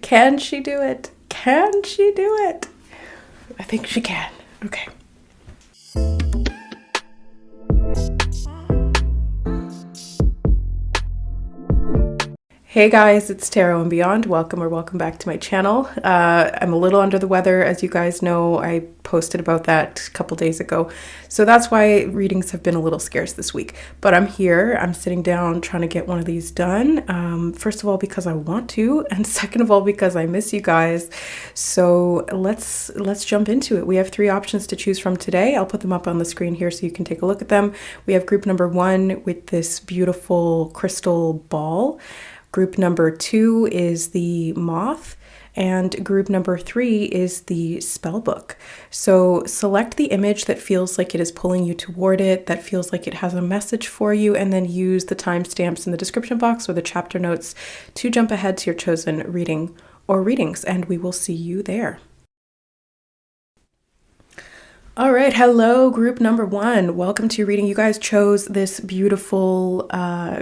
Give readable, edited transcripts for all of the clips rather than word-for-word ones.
Can she do it? Can she do it? I think she can. Okay. Hey guys, it's Tarot and Beyond. Welcome back to my channel. I'm a little under the weather, as you guys know. I posted about that a couple days ago. So that's why readings have been a little scarce this week. But I'm here, I'm sitting down trying to get one of these done. First of all, because I want to, and second of all, because I miss you guys. So let's jump into it. We have 3 options to choose from today. I'll put them up on the screen here so you can take a look at them. We have group number 1 with this beautiful crystal ball. Group number 2 is the moth, and group number 3 is the spell book. So select the image that feels like it is pulling you toward it, that feels like it has a message for you, and then use the timestamps in the description box or the chapter notes to jump ahead to your chosen reading or readings, and we will see you there. All right, hello, group number 1. Welcome to your reading. You guys chose this beautiful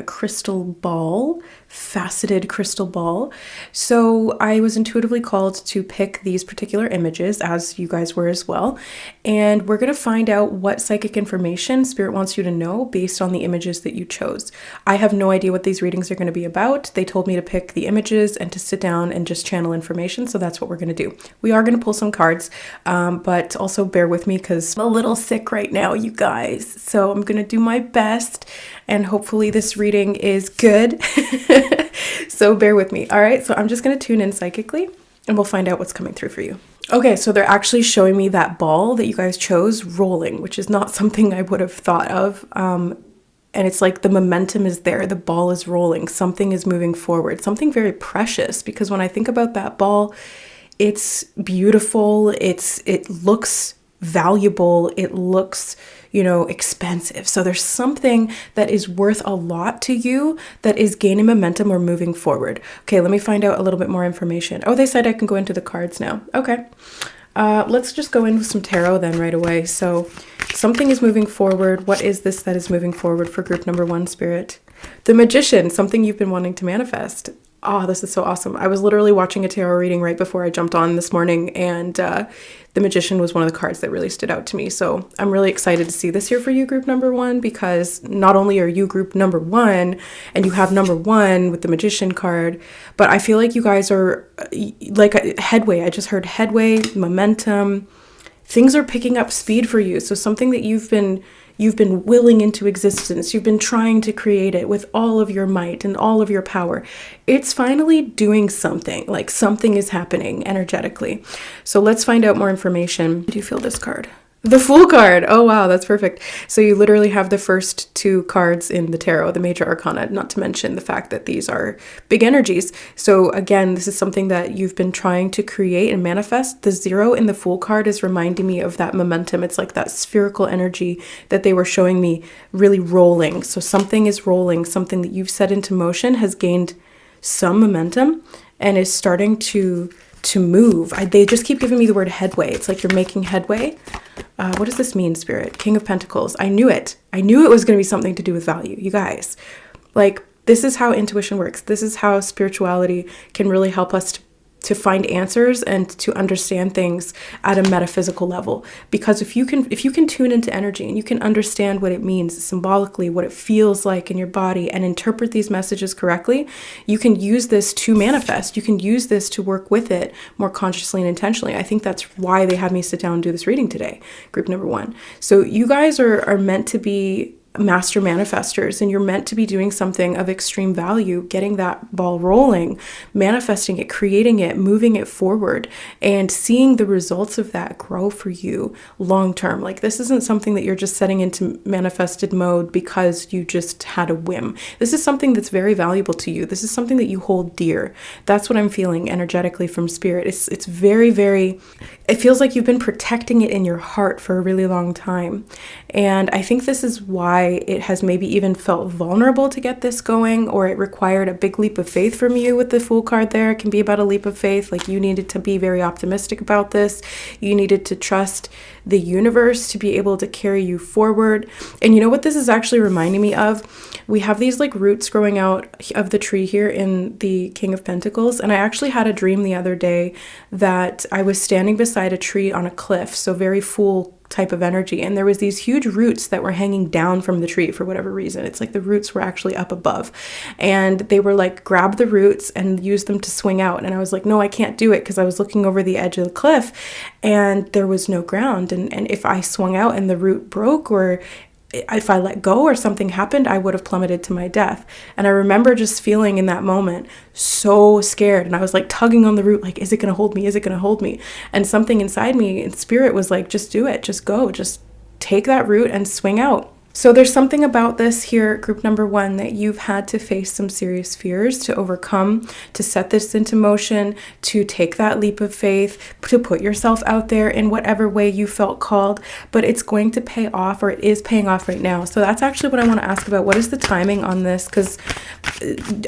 crystal ball, faceted crystal ball. So I was intuitively called to pick these particular images, as you guys were as well. And we're going to find out what psychic information Spirit wants you to know based on the images that you chose. I have no idea what these readings are going to be about. They told me to pick the images and to sit down and just channel information. So that's what we're going to do. We are going to pull some cards, but also bear with me because I'm a little sick right now, you guys. So I'm going to do my best and hopefully this reading is good. So bear with me. All right. So I'm just going to tune in psychically and we'll find out what's coming through for you. Okay. So they're actually showing me that ball that you guys chose rolling, which is not something I would have thought of. And it's like the momentum is there. The ball is rolling. Something is moving forward. Something very precious, because when I think about that ball, it's beautiful. It looks valuable. It looks, expensive. So there's something that is worth a lot to you that is gaining momentum or moving forward. Okay, let me find out a little bit more information. Oh, they said I can go into the cards now. Okay. Let's just go in with some tarot then right away. So something is moving forward. What is this that is moving forward for group number 1, Spirit? The Magician, something you've been wanting to manifest. Oh, this is so awesome. I was literally watching a tarot reading right before I jumped on this morning, and the Magician was one of the cards that really stood out to me. So I'm really excited to see this here for you, group number 1, because not only are you group number 1 and you have number 1 with the Magician card, but I feel like you guys are like a headway. I just heard headway, momentum. Things are picking up speed for you. So something that you've been willing into existence, you've been trying to create it with all of your might and all of your power. It's finally doing something, like something is happening energetically. So let's find out more information. Do you feel this card? The Fool card. Oh, wow, that's perfect. So you literally have the first 2 cards in the tarot, the major arcana, not to mention the fact that these are big energies. So again, this is something that you've been trying to create and manifest. The 0 in the Fool card is reminding me of that momentum. It's like that spherical energy that they were showing me really rolling. So something is rolling, something that you've set into motion has gained some momentum and is starting to move. They just keep giving me the word headway. It's like you're making headway. What does this mean, Spirit? King of Pentacles. I knew it. I knew it was going to be something to do with value. You guys, like, this is how intuition works. This is how spirituality can really help us to find answers and to understand things at a metaphysical level. Because if you can tune into energy and you can understand what it means symbolically, what it feels like in your body, and interpret these messages correctly, you can use this to manifest. You can use this to work with it more consciously and intentionally. I think that's why they had me sit down and do this reading today, group number 1. So you guys are meant to be master manifestors, and you're meant to be doing something of extreme value, getting that ball rolling, manifesting it, creating it, moving it forward, and seeing the results of that grow for you long term. Like, this isn't something that you're just setting into manifested mode because you just had a whim. This is something that's very valuable to you. This is something that you hold dear. That's what I'm feeling energetically from Spirit. It's very, very, it feels like you've been protecting it in your heart for a really long time. And I think this is why why it has maybe even felt vulnerable to get this going, or it required a big leap of faith from you with the Fool card there. It can be about a leap of faith. Like you needed to be very optimistic about this. You needed to trust the universe to be able to carry you forward. And you know what this is actually reminding me of? We have these like roots growing out of the tree here in the King of Pentacles. And I actually had a dream the other day that I was standing beside a tree on a cliff. So very Fool type of energy, and there was these huge roots that were hanging down from the tree for whatever reason. It's like the roots were actually up above, and they were like, grab the roots and use them to swing out. And I was like, no, I can't do it, because I was looking over the edge of the cliff and there was no ground, and if I swung out and the root broke, or if I let go or something happened, I would have plummeted to my death. And I remember just feeling in that moment so scared. And I was like tugging on the root, like, is it going to hold me? Is it going to hold me? And something inside me in spirit was like, just do it. Just go. Just take that root and swing out. So there's something about this here, group number 1, that you've had to face some serious fears to overcome, to set this into motion, to take that leap of faith, to put yourself out there in whatever way you felt called. But it's going to pay off, or it is paying off right now. So that's actually what I want to ask about. What is the timing on this? Because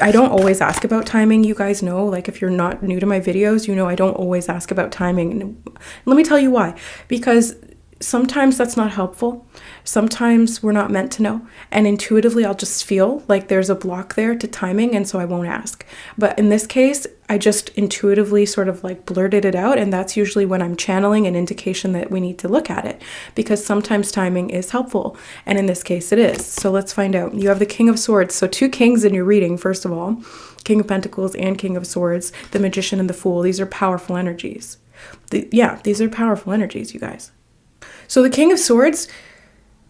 I don't always ask about timing. You guys know, like if you're not new to my videos, you know I don't always ask about timing. And let me tell you why. Because sometimes that's not helpful. Sometimes we're not meant to know. And intuitively, I'll just feel like there's a block there to timing, and so I won't ask. But in this case, I just intuitively sort of like blurted it out, and that's usually when I'm channeling an indication that we need to look at it, because sometimes timing is helpful, and in this case it is. So let's find out. You have the King of Swords. So 2 kings in your reading, first of all. King of Pentacles and King of Swords, the Magician and the Fool. These are powerful energies. These are powerful energies, you guys. So the King of Swords,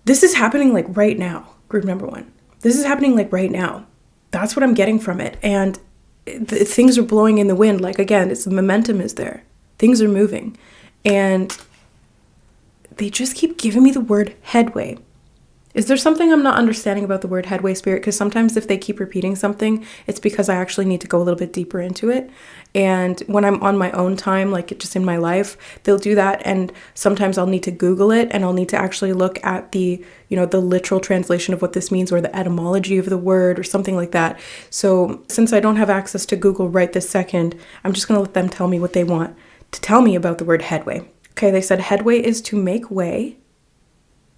this is happening like right now, group number 1. This is happening like right now. That's what I'm getting from it. And things are blowing in the wind. Like, again, it's the momentum is there. Things are moving. And they just keep giving me the word headway. Is there something I'm not understanding about the word headway, Spirit? Because sometimes if they keep repeating something, it's because I actually need to go a little bit deeper into it. And when I'm on my own time, like just in my life, they'll do that. And sometimes I'll need to Google it, and I'll need to actually look at the, the literal translation of what this means, or the etymology of the word, or something like that. So since I don't have access to Google right this second, I'm just going to let them tell me what they want to tell me about the word headway. Okay, they said headway is to make way.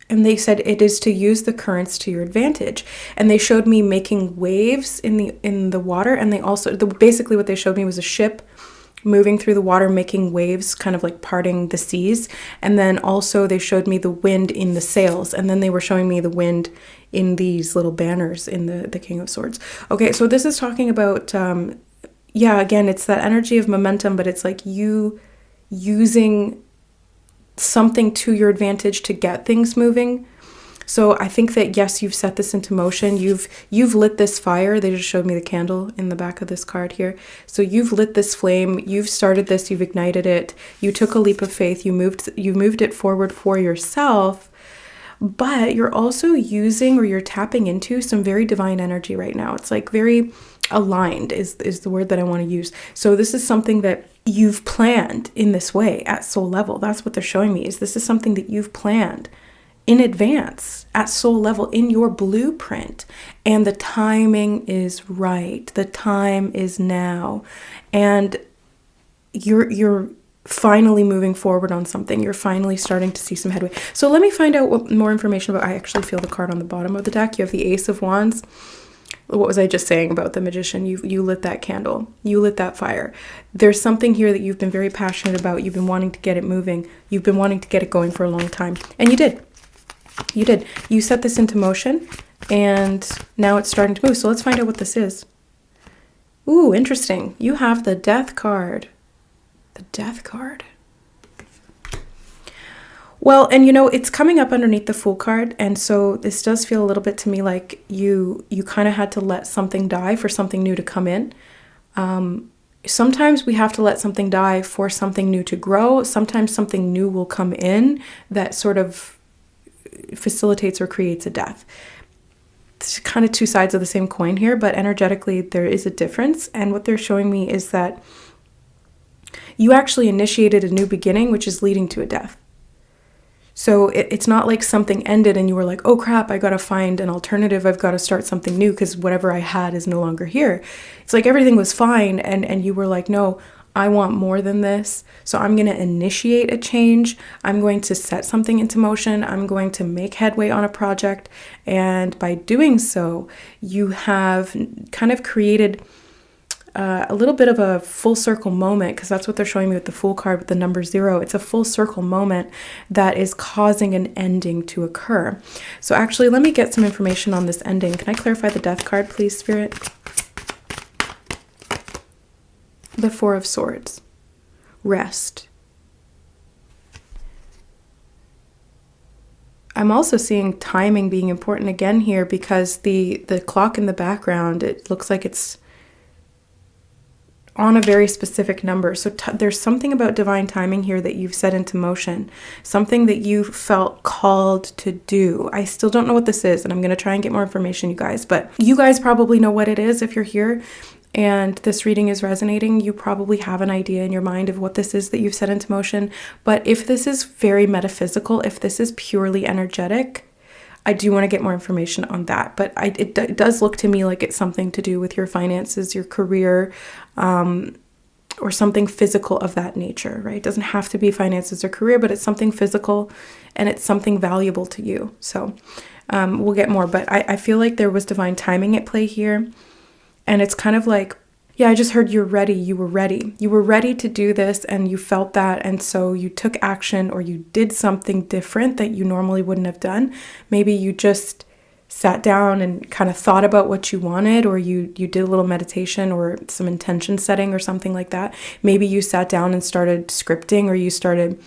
And they said it is to use the currents to your advantage. And they showed me making waves in the water. And they also, basically what they showed me was a ship moving through the water, making waves, kind of like parting the seas. And then also they showed me the wind in the sails. And then they were showing me the wind in these little banners in the King of Swords. Okay, so this is talking about, again, it's that energy of momentum, but it's like you using something to your advantage to get things moving. So I think that, yes, you've set this into motion. You've lit this fire. They just showed me the candle in the back of this card here. So you've lit this flame. You've started this. You've ignited it. You took a leap of faith. You moved it forward for yourself. But you're also using, or you're tapping into, some very divine energy right now. It's like very aligned is the word that I want to use. So this is something that you've planned in this way at soul level. That's what they're showing me, is this is something that you've planned in advance at soul level in your blueprint. And the timing is right. The time is now. And you're finally moving forward on something. You're finally starting to see some headway. So let me find out what more information about. I actually feel the card on the bottom of the deck. You have the Ace of Wands. What was I just saying about the Magician? You lit that candle. You lit that fire. There's something here that you've been very passionate about. You've been wanting to get it moving. You've been wanting to get it going for a long time. And you did. You did. You set this into motion, and now it's starting to move. So let's find out what this is. Ooh, interesting. You have the Death card. The Death card. Well, and it's coming up underneath the Fool card, and so this does feel a little bit to me like you kind of had to let something die for something new to come in. Sometimes we have to let something die for something new to grow. Sometimes something new will come in that sort of facilitates or creates a death. It's kind of 2 sides of the same coin here, but energetically there is a difference, and what they're showing me is that you actually initiated a new beginning, which is leading to a death. So it's not like something ended and you were like, oh crap, I got to find an alternative. I've got to start something new because whatever I had is no longer here. It's like everything was fine. And you were like, no, I want more than this. So I'm going to initiate a change. I'm going to set something into motion. I'm going to make headway on a project. And by doing so, you have kind of created a little bit of a full circle moment, because that's what they're showing me with the Fool card with the number 0. It's a full circle moment that is causing an ending to occur. So actually, let me get some information on this ending. Can I clarify the Death card, please, Spirit? The 4 of Swords. Rest. I'm also seeing timing being important again here, because the clock in the background, it looks like it's on a very specific number. So there's something about divine timing here that you've set into motion, something that you felt called to do. I still don't know what this is, and I'm going to try and get more information, you guys, but you guys probably know what it is. If you're here and this reading is resonating, you probably have an idea in your mind of what this is that you've set into motion. But if this is very metaphysical, if this is purely energetic, I do want to get more information on that. But it does look to me like it's something to do with your finances, your career, or something physical of that nature, right? It doesn't have to be finances or career, but it's something physical and it's something valuable to you. So we'll get more, but I feel like there was divine timing at play here. And it's kind of like, yeah, I just heard you're ready. You were ready. You were ready to do this, and you felt that. And so you took action, or you did something different that you normally wouldn't have done. Maybe you just sat down and kind of thought about what you wanted, or you did a little meditation or some intention setting or something like that. Maybe you sat down and started scripting, or you started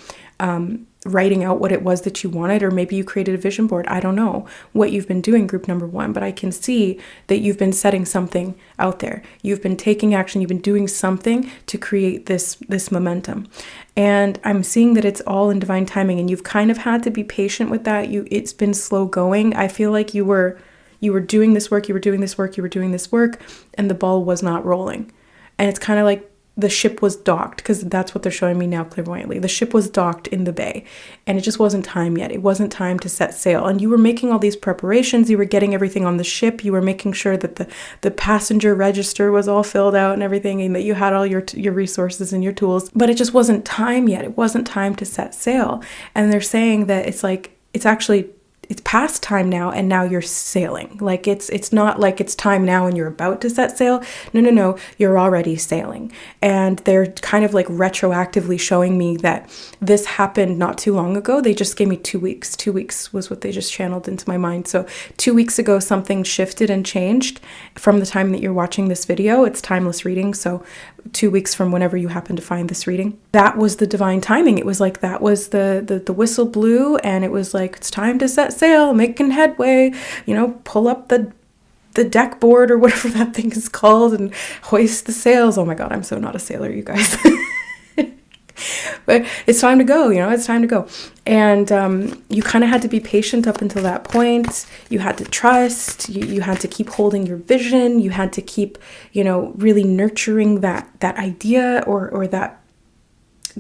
writing out what it was that you wanted, or maybe you created a vision board. I don't know what you've been doing, group number 1, but I can see that you've been setting something out there. You've been taking action. You've been doing something to create this momentum. And I'm seeing that it's all in divine timing, and you've kind of had to be patient with that. It's been slow going. I feel like you were doing this work, and the ball was not rolling. And it's kind of like the ship was docked, because that's what they're showing me now clairvoyantly. The ship was docked in the bay, and it just wasn't time yet. It wasn't time to set sail. And you were making all these preparations. You were getting everything on the ship. You were making sure that the passenger register was all filled out and everything, and that you had all your resources and your tools. But it just wasn't time yet. It wasn't time to set sail. And they're saying that it's past time now, and now you're sailing. Like it's not like it's time now and you're about to set sail. No, you're already sailing. And they're kind of like retroactively showing me that this happened not too long ago. They just gave me 2 weeks. 2 weeks was what they just channeled into my mind. So 2 weeks ago, something shifted and changed from the time that you're watching this video. It's timeless reading. So 2 weeks from whenever you happen to find this reading. That was the divine timing. It was like that was the whistle blew, and it was like, it's time to set sail, making headway, pull up the deck board or whatever that thing is called and hoist the sails. Oh my God, I'm so not a sailor, you guys. But it's time to go, it's time to go. And you kind of had to be patient up until that point. You had to trust, you had to keep holding your vision. You had to keep, really nurturing that idea or that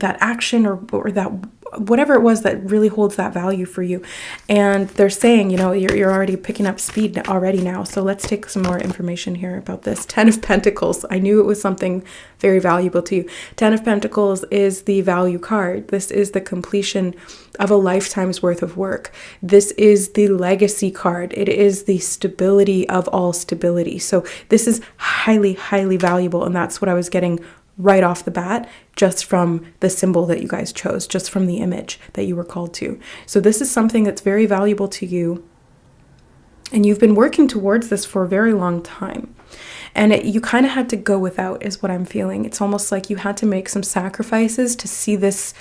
action or that whatever it was that really holds that value for you. And they're saying, you're already picking up speed already now. So let's take some more information here about this. 10 of Pentacles. I knew it was something very valuable to you. 10 of Pentacles is the value card. This is the completion of a lifetime's worth of work. This is the legacy card. It is the stability of all stability. So this is highly, highly valuable. And that's what I was getting right off the bat, just from the symbol that you guys chose, just from the image that you were called to. So this is something that's very valuable to you. And you've been working towards this for a very long time. And you kind of had to go without, is what I'm feeling. It's almost like you had to make some sacrifices to see this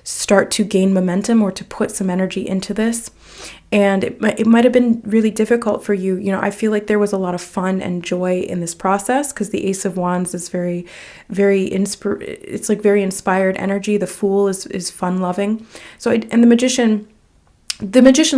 start to gain momentum, or to put some energy into this. And it might have been really difficult for you. I feel like there was a lot of fun and joy in this process, because the Ace of Wands is very, very it's like very inspired energy. The Fool is fun loving. So and the Magician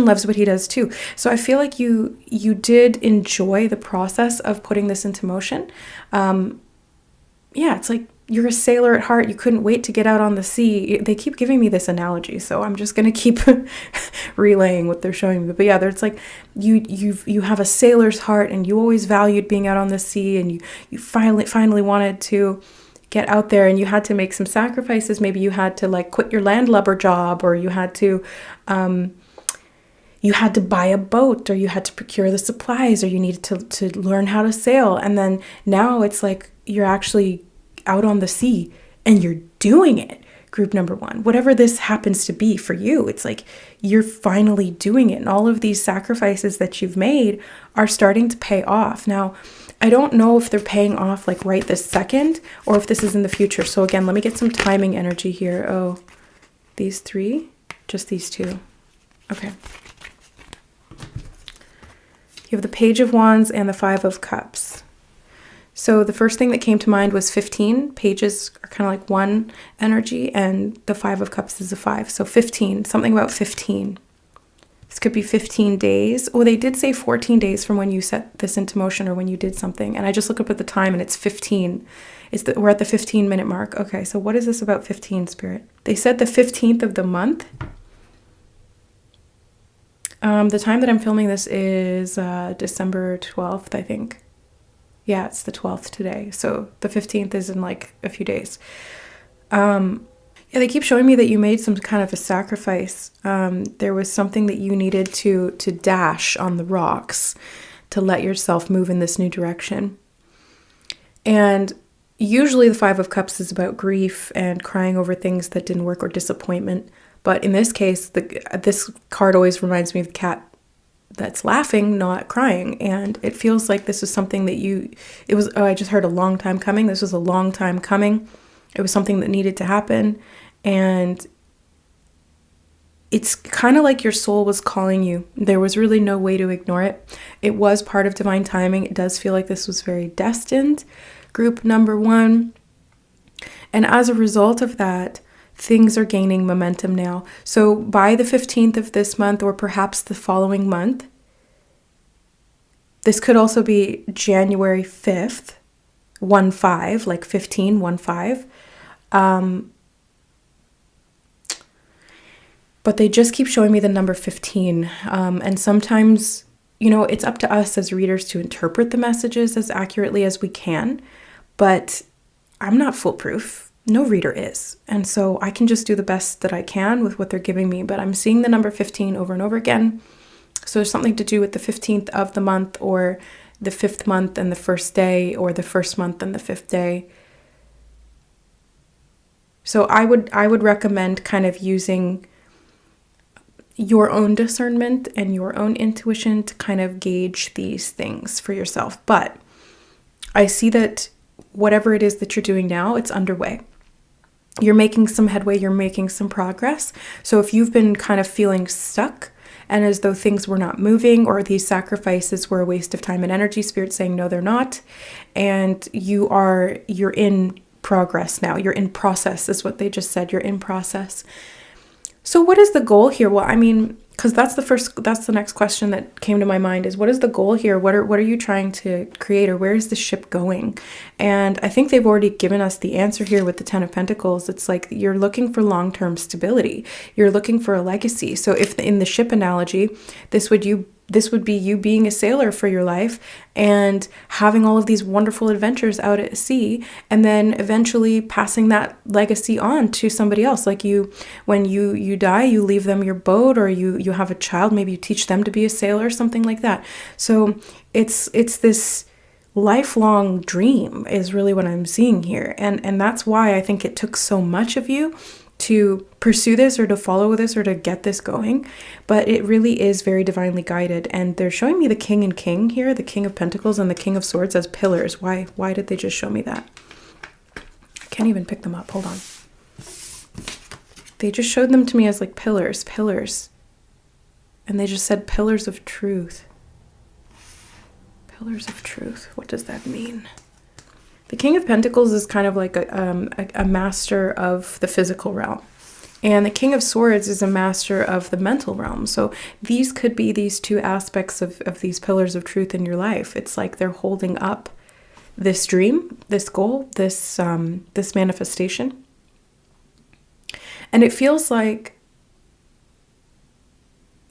loves what he does too. So I feel like you did enjoy the process of putting this into motion. It's like you're a sailor at heart. You couldn't wait to get out on the sea. They keep giving me this analogy, so I'm just gonna keep relaying what they're showing me. But yeah, it's like you have a sailor's heart, and you always valued being out on the sea, and you finally wanted to get out there, and you had to make some sacrifices. Maybe you had to like quit your landlubber job, or you had to buy a boat, or you had to procure the supplies, or you needed to learn how to sail. And then now it's like you're actually out on the sea and you're doing it. Group number one, whatever this happens to be for you, it's like you're finally doing it. And all of these sacrifices that you've made are starting to pay off. Now, I don't know if they're paying off like right this second or if this is in the future. So again, let me get some timing energy here. Oh, these three, just these two. Okay. You have the Page of Wands and the Five of Cups. So the first thing that came to mind was 15. Pages are kind of like one energy, and the Five of Cups is a 5. So 15, something about 15. This could be 15 days. Oh, they did say 14 days from when you set this into motion or when you did something. And I just look up at the time and it's 15. We're at the 15-minute mark. Okay, so what is this about 15, Spirit? They said the 15th of the month. The time that I'm filming this is December 12th, I think. Yeah, it's the 12th today. So the 15th is in like a few days. Yeah, they keep showing me that you made some kind of a sacrifice. There was something that you needed to dash on the rocks to let yourself move in this new direction. And usually the Five of Cups is about grief and crying over things that didn't work or disappointment. But in this case, this card always reminds me of the cat that's laughing, not crying. And it feels like this is something that I just heard a long time coming. This was a long time coming. It was something that needed to happen. And it's kind of like your soul was calling you. There was really no way to ignore it. It was part of divine timing. It does feel like this was very destined. Group number one. And as a result of that, things are gaining momentum now. So by the 15th of this month, or perhaps the following month, this could also be January 5th, 1-5, like 15, 1-5. But they just keep showing me the number 15. And sometimes, it's up to us as readers to interpret the messages as accurately as we can. But I'm not foolproof. No reader is. And so I can just do the best that I can with what they're giving me. But I'm seeing the number 15 over and over again. So there's something to do with the 15th of the month, or the 5th month and the first day, or the 1st month and the 5th day. So I would recommend kind of using your own discernment and your own intuition to kind of gauge these things for yourself. But I see that whatever it is that you're doing now, it's underway. You're making some headway, you're making some progress. So if you've been kind of feeling stuck and as though things were not moving, or these sacrifices were a waste of time and energy, Spirit's saying, no, they're not. And you're in progress now. You're in process is what they just said. You're in process. So what is the goal here? Well, I mean, because that's the next question that came to my mind is, what is the goal here? What are you trying to create, or where is the ship going? And I think they've already given us the answer here with the Ten of Pentacles. It's like you're looking for long-term stability. You're looking for a legacy. So if in the ship analogy, this would be you being a sailor for your life and having all of these wonderful adventures out at sea, and then eventually passing that legacy on to somebody else. Like when you die, you leave them your boat, or you have a child, maybe you teach them to be a sailor, something like that. So it's this lifelong dream is really what I'm seeing here. And that's why I think it took so much of you to pursue this, or to follow this, or to get this going. But it really is very divinely guided. And they're showing me the King and King here, the King of Pentacles and the King of Swords as pillars. Why did they just show me that? I can't even pick them up. Hold on. They just showed them to me as like pillars. And they just said pillars of truth. Pillars of truth. What does that mean? The King of Pentacles is kind of like a master of the physical realm. And the King of Swords is a master of the mental realm. So these could be these two aspects of these pillars of truth in your life. It's like they're holding up this dream, this goal, this manifestation. And it feels like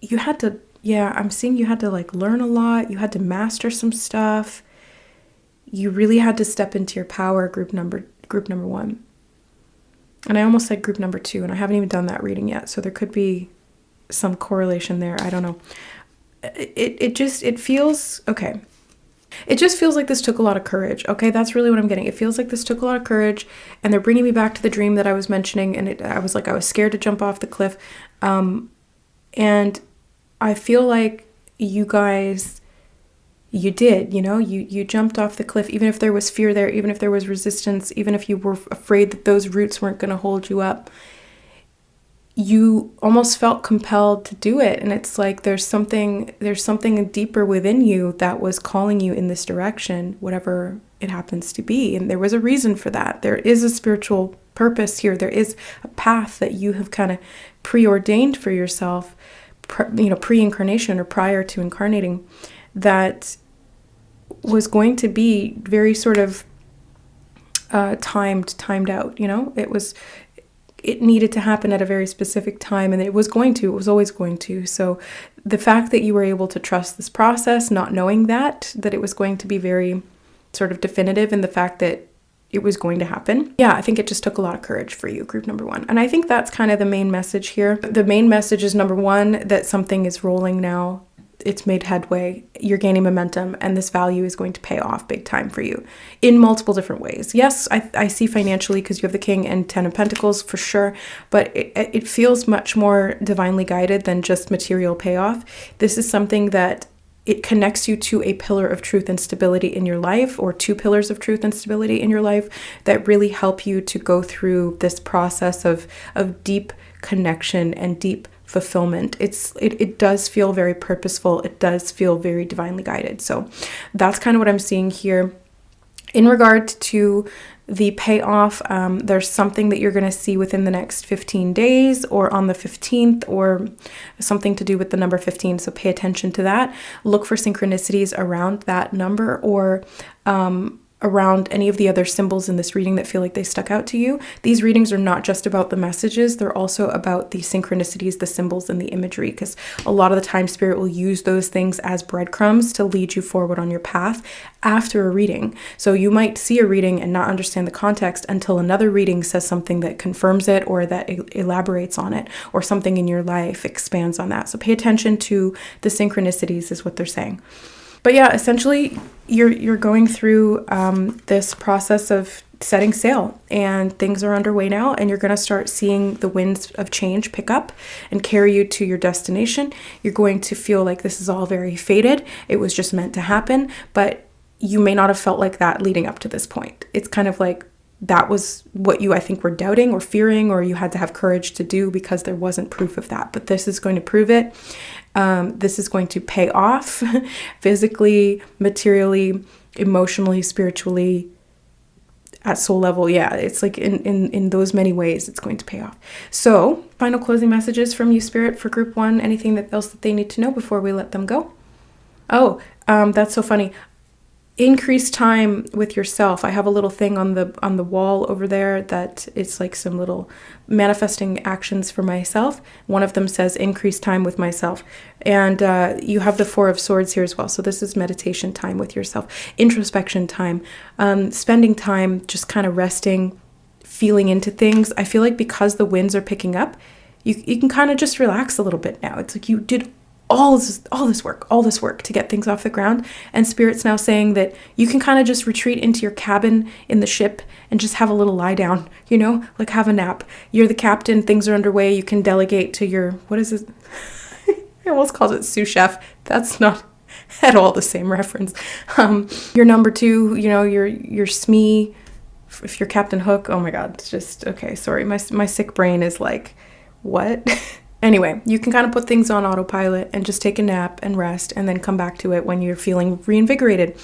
you had to, I'm seeing you had to like learn a lot. You had to master some stuff. You really had to step into your power, group number 1. And I almost said group number 2, and I haven't even done that reading yet. So there could be some correlation there. I don't know. It feels, okay. It just feels like this took a lot of courage. Okay, that's really what I'm getting. It feels like this took a lot of courage, and they're bringing me back to the dream that I was mentioning, and I was scared to jump off the cliff. And I feel like you guys, you did, you jumped off the cliff, even if there was fear there, even if there was resistance, even if you were afraid that those roots weren't going to hold you up. You almost felt compelled to do it. And it's like there's something deeper within you that was calling you in this direction, whatever it happens to be. And there was a reason for that. There is a spiritual purpose here. There is a path that you have kind of preordained for yourself, pre-incarnation or prior to incarnating, that was going to be very sort of timed out. It needed to happen at a very specific time, and it was always going to. So the fact that you were able to trust this process, not knowing that it was going to be very sort of definitive in the fact that it was going to happen. Yeah, I think it just took a lot of courage for you, group number 1. And I think that's kind of the main message here. The main message is, number 1, that something is rolling now. It's made headway, you're gaining momentum, and this value is going to pay off big time for you in multiple different ways. Yes, I see financially, because you have the King and 10 of Pentacles for sure, but it feels much more divinely guided than just material payoff. This is something that it connects you to a pillar of truth and stability in your life, or 2 pillars of truth and stability in your life that really help you to go through this process of deep connection and deep fulfillment. It does feel very purposeful. It does feel very divinely guided. So that's kind of what I'm seeing here. In regard to the payoff, there's something that you're going to see within the next 15 days or on the 15th, or something to do with the number 15. So pay attention to that. Look for synchronicities around that number, or around any of the other symbols in this reading that feel like they stuck out to you. These readings are not just about the messages, they're also about the synchronicities, the symbols, and the imagery, because a lot of the time Spirit will use those things as breadcrumbs to lead you forward on your path after a reading. So you might see a reading and not understand the context until another reading says something that confirms it, or that elaborates on it, or something in your life expands on that. So pay attention to the synchronicities is what they're saying. But yeah, essentially, you're going through this process of setting sail, and things are underway now, and you're going to start seeing the winds of change pick up and carry you to your destination. You're going to feel like this is all very fated. It was just meant to happen, but you may not have felt like that leading up to this point. It's kind of like that was what you, I think, were doubting or fearing, or you had to have courage to do because there wasn't proof of that. But this is going to prove it. This is going to pay off physically, materially, emotionally, spiritually, at soul level. Yeah, it's like in those many ways it's going to pay off. So final closing messages from you, Spirit, for group 1. Anything else that they need to know before we let them go? Oh, that's so funny. Increase time with yourself. I have a little thing on the wall over there that it's like some little manifesting actions for myself. One of them says increase time with myself. And you have the 4 of Swords here as well. So this is meditation time with yourself, introspection time, spending time just kind of resting, feeling into things. I feel like because the winds are picking up, you can kind of just relax a little bit now. It's like you did all this work to get things off the ground, and Spirit's now saying that you can kind of just retreat into your cabin in the ship and just have a little lie down, like have a nap. You're the captain, things are underway, you can delegate to your, what is it? I almost called it sous chef. That's not at all the same reference. Your number 2, your SME, if you're Captain Hook, oh my God, it's just, okay, sorry, my sick brain is like, what? Anyway, you can kind of put things on autopilot and just take a nap and rest, and then come back to it when you're feeling reinvigorated.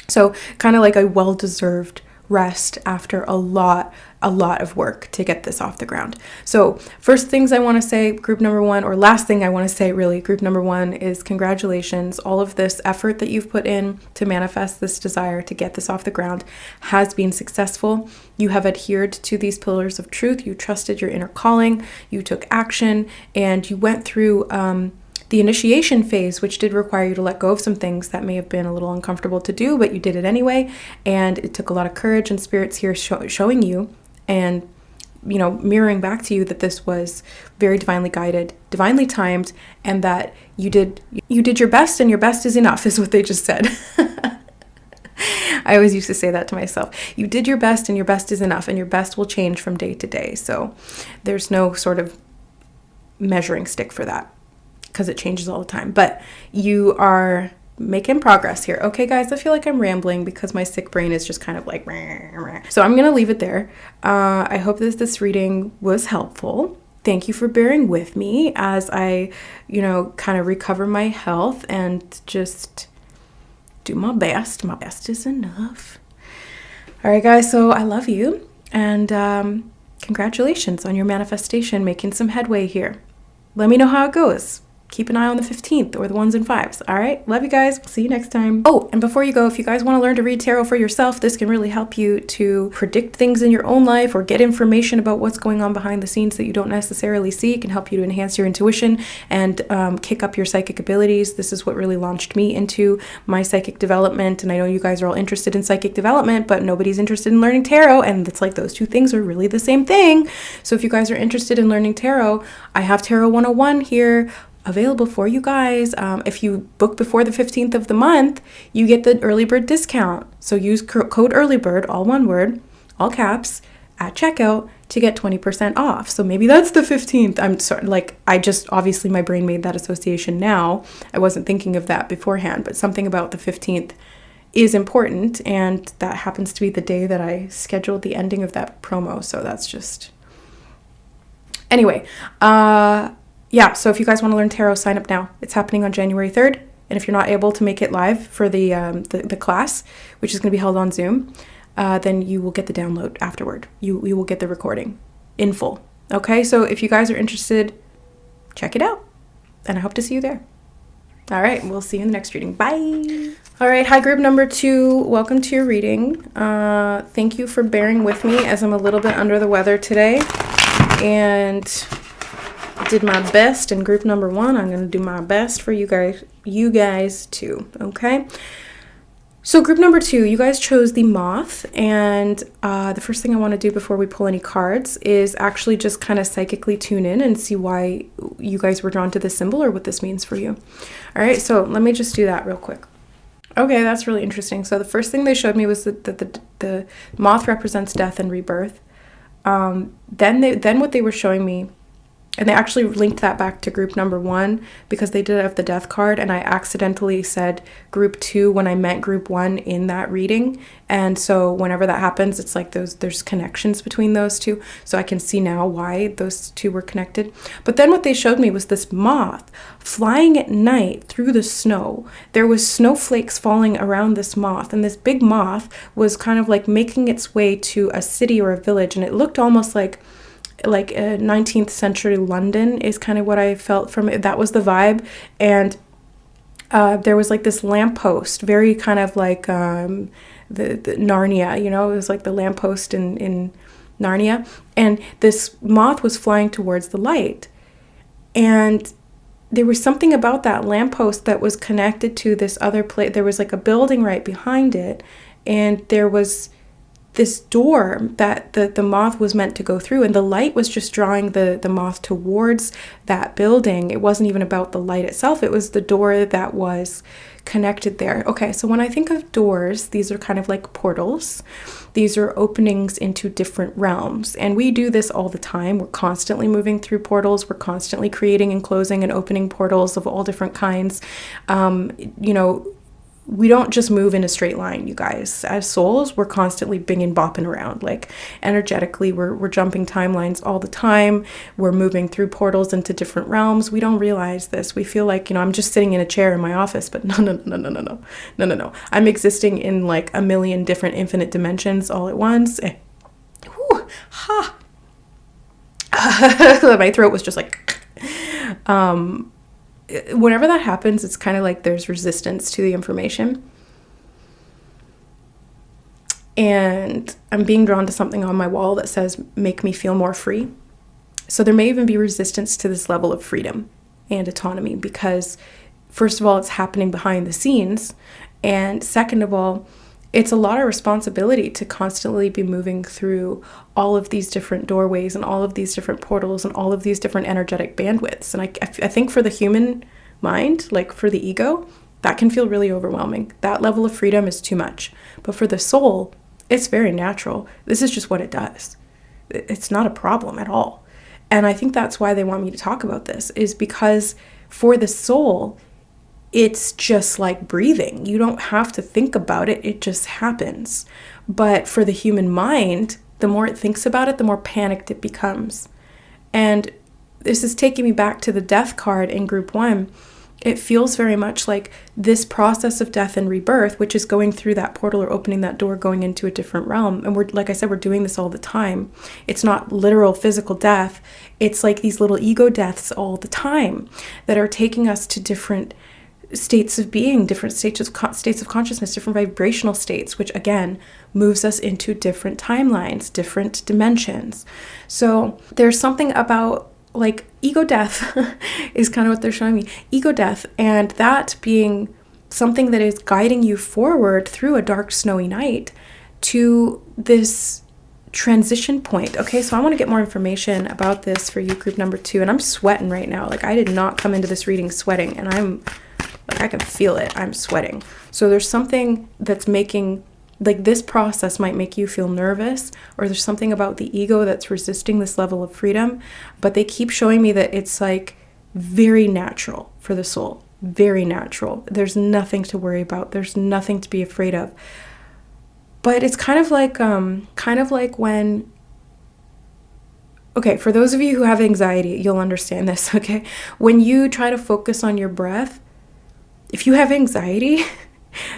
So kind of like a well-deserved rest after a lot of work to get this off the ground. So first things I want to say, group number one, or last thing I want to say really, group number one, is congratulations. All of this effort that you've put in to manifest this desire to get this off the ground has been successful. You have adhered to these pillars of truth. You trusted your inner calling, you took action, and you went through the initiation phase, which did require you to let go of some things that may have been a little uncomfortable to do, but you did it anyway. And it took a lot of courage, and spirits here showing you and, you know, mirroring back to you that this was very divinely guided, divinely timed, and that you did your best, and your best is enough, is what they just said. I always used to say that to myself. You did your best, and your best is enough, and your best will change from day to day. So there's no sort of measuring stick for that, because it changes all the time. But you are making progress here. Okay, guys, I feel like I'm rambling because my sick brain is just kind of like, so I'm going to leave it there. I hope that this reading was helpful. Thank you for bearing with me as I, you know, kind of recover my health and just do my best. My best is enough. All right, guys, so I love you. And congratulations on your manifestation, making some headway here. Let me know how it goes. Keep an eye on the 15th or the 1s and 5s. All right. Love you guys. See you next time. Oh, and before you go, if you guys want to learn to read tarot for yourself, this can really help you to predict things in your own life or get information about what's going on behind the scenes that you don't necessarily see. It can help you to enhance your intuition and kick up your psychic abilities. This is what really launched me into my psychic development. And I know you guys are all interested in psychic development, but nobody's interested in learning tarot. And it's like those two things are really the same thing. So if you guys are interested in learning tarot, I have Tarot 101 here available for you guys. If you book before the 15th of the month, you get the early bird discount. So use code earlybird, all one word, all caps, at checkout to get 20% off. So maybe that's the 15th. I'm sorry, like I just, obviously my brain made that association now. I wasn't thinking of that beforehand, but something about the 15th is important, and that happens to be the day that I scheduled the ending of that promo. So that's just, anyway, yeah, so if you guys want to learn tarot, sign up now. It's happening on January 3rd. And if you're not able to make it live for the class, which is going to be held on Zoom, then you will get the download afterward. You will get the recording in full. Okay, so if you guys are interested, check it out. And I hope to see you there. All right, we'll see you in the next reading. Bye. All right, hi group number 2. Welcome to your reading. Thank you for bearing with me as I'm a little bit under the weather today. And did my best in group number 1. I'm going to do my best for you guys too. Okay. So group number 2, you guys chose the moth, and the first thing I want to do before we pull any cards is actually just kind of psychically tune in and see why you guys were drawn to this symbol or what this means for you. All right. So let me just do that real quick. Okay, that's really interesting. So the first thing they showed me was that the moth represents death and rebirth. Then what they were showing me, and they actually linked that back to group number 1 because they did have the death card, and I accidentally said group 2 when I meant group 1 in that reading. And so whenever that happens, it's like there's connections between those two. So I can see now why those two were connected. But then what they showed me was this moth flying at night through the snow. There was snowflakes falling around this moth, and this big moth was kind of like making its way to a city or a village, and it looked almost like a 19th century London is kind of what I felt from it. That was the vibe. And there was like this lamppost, very kind of like the Narnia, you know, it was like the lamppost in Narnia. And this moth was flying towards the light. And there was something about that lamppost that was connected to this other place. There was like a building right behind it. And there was this door that the moth was meant to go through, and the light was just drawing the moth towards that building. It wasn't even about the light itself. It was the door that was connected there. Okay, so when I think of doors, these are kind of like portals. These are openings into different realms, and we do this all the time. We're constantly moving through portals. We're constantly creating and closing and opening portals of all different kinds. You know, we don't just move in a straight line, you guys. As souls, we're constantly binging bopping around. Like energetically, we're jumping timelines all the time. We're moving through portals into different realms. We don't realize this. We feel like, I'm just sitting in a chair in my office, but no. I'm existing in like a million different infinite dimensions all at once. Whew, ha. My throat was just like, whenever that happens, it's kind of like there's resistance to the information. And I'm being drawn to something on my wall that says, make me feel more free. So there may even be resistance to this level of freedom and autonomy because, first of all, it's happening behind the scenes. And second of all, it's a lot of responsibility to constantly be moving through all of these different doorways and all of these different portals and all of these different energetic bandwidths. And I think for the human mind, like for the ego, that can feel really overwhelming. That level of freedom is too much. But for the soul, it's very natural. This is just what it does. It's not a problem at all. And I think that's why they want me to talk about this, is because for the soul, it's just like breathing. You don't have to think about it. It just happens. But for the human mind, the more it thinks about it, the more panicked it becomes. And this is taking me back to the death card in group 1. It feels very much like this process of death and rebirth, which is going through that portal or opening that door, going into a different realm. And we're, like I said, we're doing this all the time. It's not literal physical death. It's like these little ego deaths all the time that are taking us to different states of being, different states of consciousness, different vibrational states, which again moves us into different timelines, different dimensions. So there's something about like ego death is kind of what they're showing me. Ego death, and that being something that is guiding you forward through a dark, snowy night to this transition point. Okay, so I want to get more information about this for you, group number 2. And I'm sweating right now. Like I did not come into this reading sweating, and I can feel it. I'm sweating. So there's something that's making, like this process might make you feel nervous, or there's something about the ego that's resisting this level of freedom. But they keep showing me that it's like very natural for the soul. Very natural. There's nothing to worry about. There's nothing to be afraid of. But it's kind of like when, okay, for those of you who have anxiety, you'll understand this, okay? When you try to focus on your breath, if you have anxiety,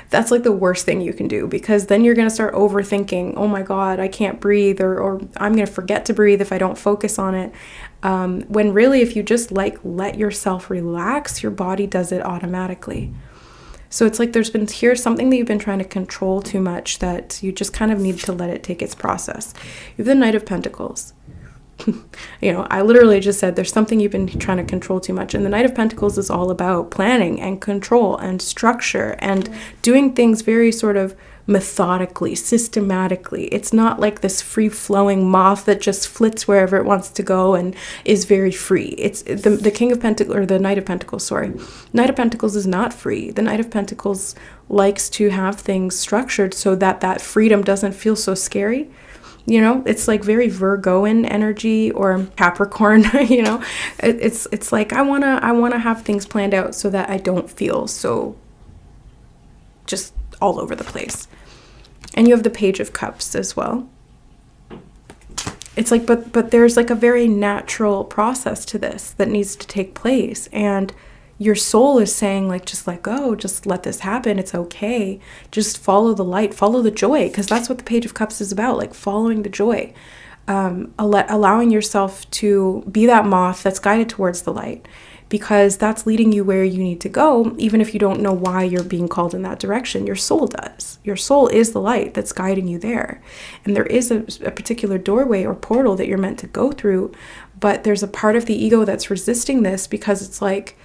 that's like the worst thing you can do, because then you're going to start overthinking, oh my God, I can't breathe, or I'm going to forget to breathe if I don't focus on it. When really, if you just like let yourself relax, your body does it automatically. So it's like here's something that you've been trying to control too much that you just kind of need to let it take its process. You have the Knight of Pentacles. I literally just said there's something you've been trying to control too much. And the Knight of Pentacles is all about planning and control and structure and doing things very sort of methodically, systematically. It's not like this free-flowing moth that just flits wherever it wants to go and is very free. It's the King of Pentacles, or the Knight of Pentacles, sorry. Knight of Pentacles is not free. The Knight of Pentacles likes to have things structured so that freedom doesn't feel so scary. It's like very Virgoan energy, or Capricorn, it's like, I want to have things planned out so that I don't feel so just all over the place. And you have the Page of Cups as well. It's like, but there's like a very natural process to this that needs to take place. And your soul is saying, like, just let go, just let this happen. It's okay. Just follow the light, follow the joy, because that's what the Page of Cups is about, like following the joy, allowing yourself to be that moth that's guided towards the light, because that's leading you where you need to go, even if you don't know why you're being called in that direction. Your soul does. Your soul is the light that's guiding you there. And there is a particular doorway or portal that you're meant to go through, but there's a part of the ego that's resisting this, because it's like,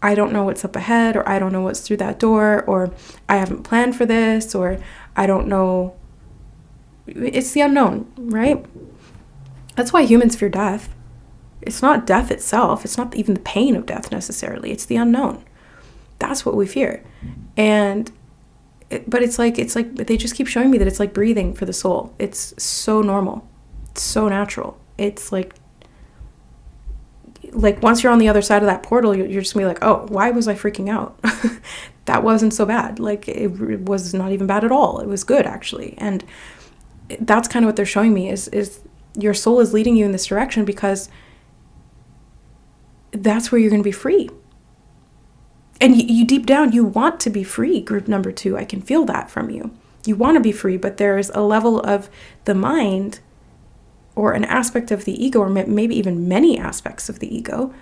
I don't know what's up ahead, or I don't know what's through that door, or I haven't planned for this, or I don't know. It's the unknown, right? That's why humans fear death. It's not death itself. It's not even the pain of death necessarily. It's the unknown. That's what we fear. But it's like they just keep showing me that it's like breathing for the soul. It's so normal. It's so natural. It's like like once you're on the other side of that portal, you're just gonna be like, oh, why was I freaking out? That wasn't so bad. Like it was not even bad at all. It was good actually. And that's kind of what they're showing me is your soul is leading you in this direction because that's where you're going to be free. And you deep down, you want to be free, group number 2. I can feel that from you. You want to be free, but there's a level of the mind or an aspect of the ego, or maybe even many aspects of the ego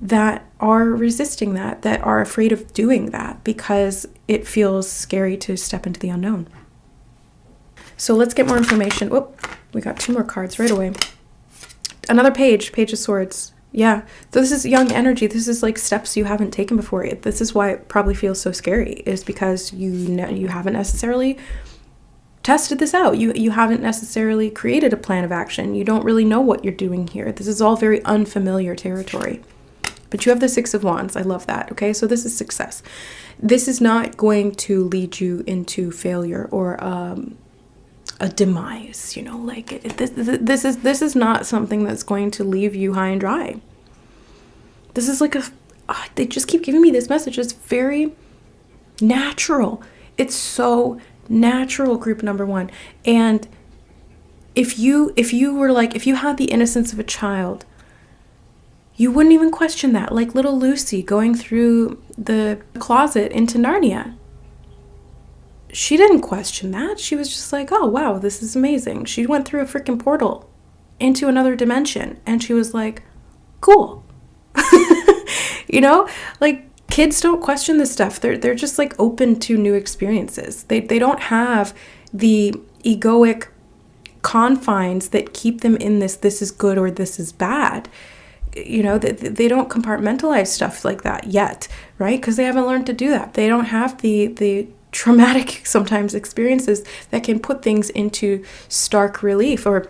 that are resisting that are afraid of doing that because it feels scary to step into the unknown. So let's get more information. Whoop, we got 2 more cards right away. Another page of swords. Yeah, so this is young energy. This is like steps you haven't taken before. This is why it probably feels so scary, is because you haven't necessarily tested this out. You haven't necessarily created a plan of action. You don't really know what you're doing here. This is all very unfamiliar territory. But you have the 6 of Wands. I love that. Okay, so this is success. This is not going to lead you into failure or a demise, you know, like this is not something that's going to leave you high and dry. This is like they just keep giving me this message. It's very natural. It's so natural, group number 1. And if you were like, if you had the innocence of a child, you wouldn't even question that. Like little Lucy going through the closet into Narnia. She didn't question that. She was just like, oh, wow, this is amazing. She went through a freaking portal into another dimension. And she was like, cool. You know, like kids don't question this stuff. They're just like open to new experiences. They don't have the egoic confines that keep them in this is good or this is bad. You know, they don't compartmentalize stuff like that yet, right? Because they haven't learned to do that. They don't have the traumatic sometimes experiences that can put things into stark relief or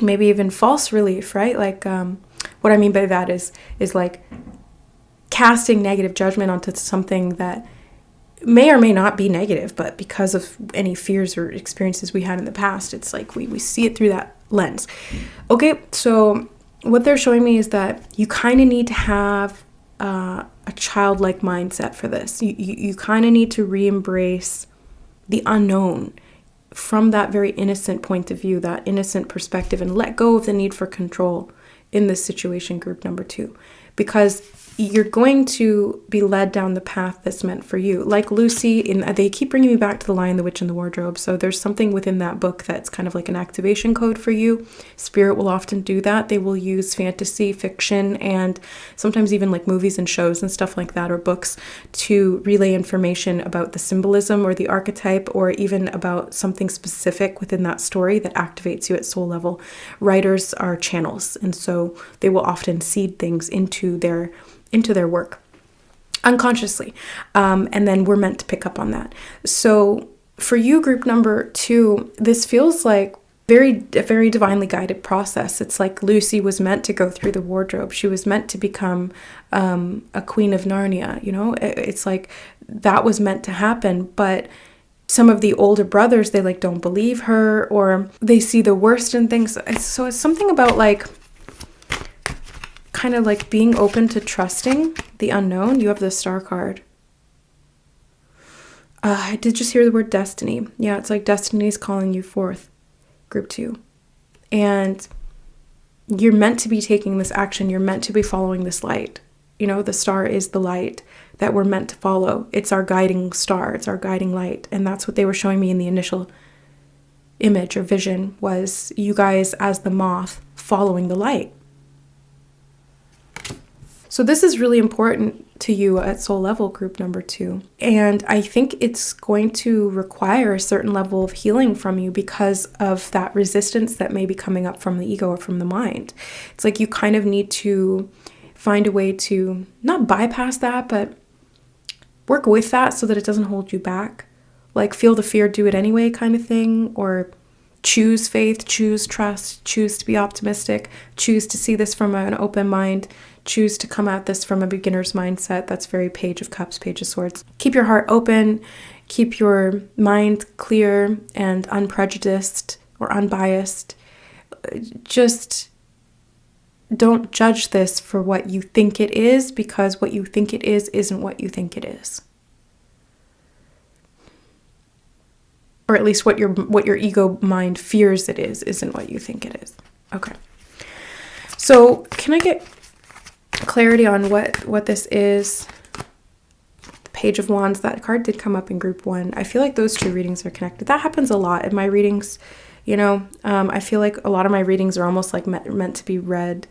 maybe even false relief, right? Like what I mean by that is like casting negative judgment onto something that may or may not be negative, but because of any fears or experiences we had in the past, it's like we see it through that lens. Okay, so what they're showing me is that you kind of need to have a childlike mindset for this. You kind of need to re-embrace the unknown from that very innocent point of view, that innocent perspective, and let go of the need for control in this situation, group number 2, because you're going to be led down the path that's meant for you. Like Lucy, they keep bringing me back to The Lion, the Witch, and the Wardrobe. So there's something within that book that's kind of like an activation code for you. Spirit will often do that. They will use fantasy, fiction, and sometimes even like movies and shows and stuff like that, or books, to relay information about the symbolism or the archetype, or even about something specific within that story that activates you at soul level. Writers are channels, and so they will often seed things into their work unconsciously. And then we're meant to pick up on that. So for you, group number 2, this feels like a very divinely guided process. It's like Lucy was meant to go through the wardrobe. She was meant to become a queen of Narnia. You know, it's like that was meant to happen. But some of the older brothers, they like don't believe her, or they see the worst in things. So it's something about like kind of like being open to trusting the unknown. You have the Star card. I did just hear the word destiny. Yeah, it's like destiny's calling you forth, group 2. And you're meant to be taking this action. You're meant to be following this light. You know, the star is the light that we're meant to follow. It's our guiding star. It's our guiding light. And that's what they were showing me in the initial image or vision, was you guys as the moth following the light. So this is really important to you at soul level, group number 2. And I think it's going to require a certain level of healing from you because of that resistance that may be coming up from the ego or from the mind. It's like you kind of need to find a way to not bypass that, but work with that so that it doesn't hold you back. Like feel the fear, do it anyway kind of thing, or choose faith, choose trust, choose to be optimistic, choose to see this from an open mind, choose to come at this from a beginner's mindset. That's very Page of Cups, Page of Swords. Keep your heart open, keep your mind clear and unprejudiced or unbiased. Just don't judge this for what you think it is, because what you think it is isn't what you think it is. Or at least what your ego mind fears it is isn't what you think it is. Okay. So can I get clarity on what this is? The Page of Wands, that card did come up in group 1. I feel like those two readings are connected. That happens a lot in my readings. I feel like a lot of my readings are almost like meant to be read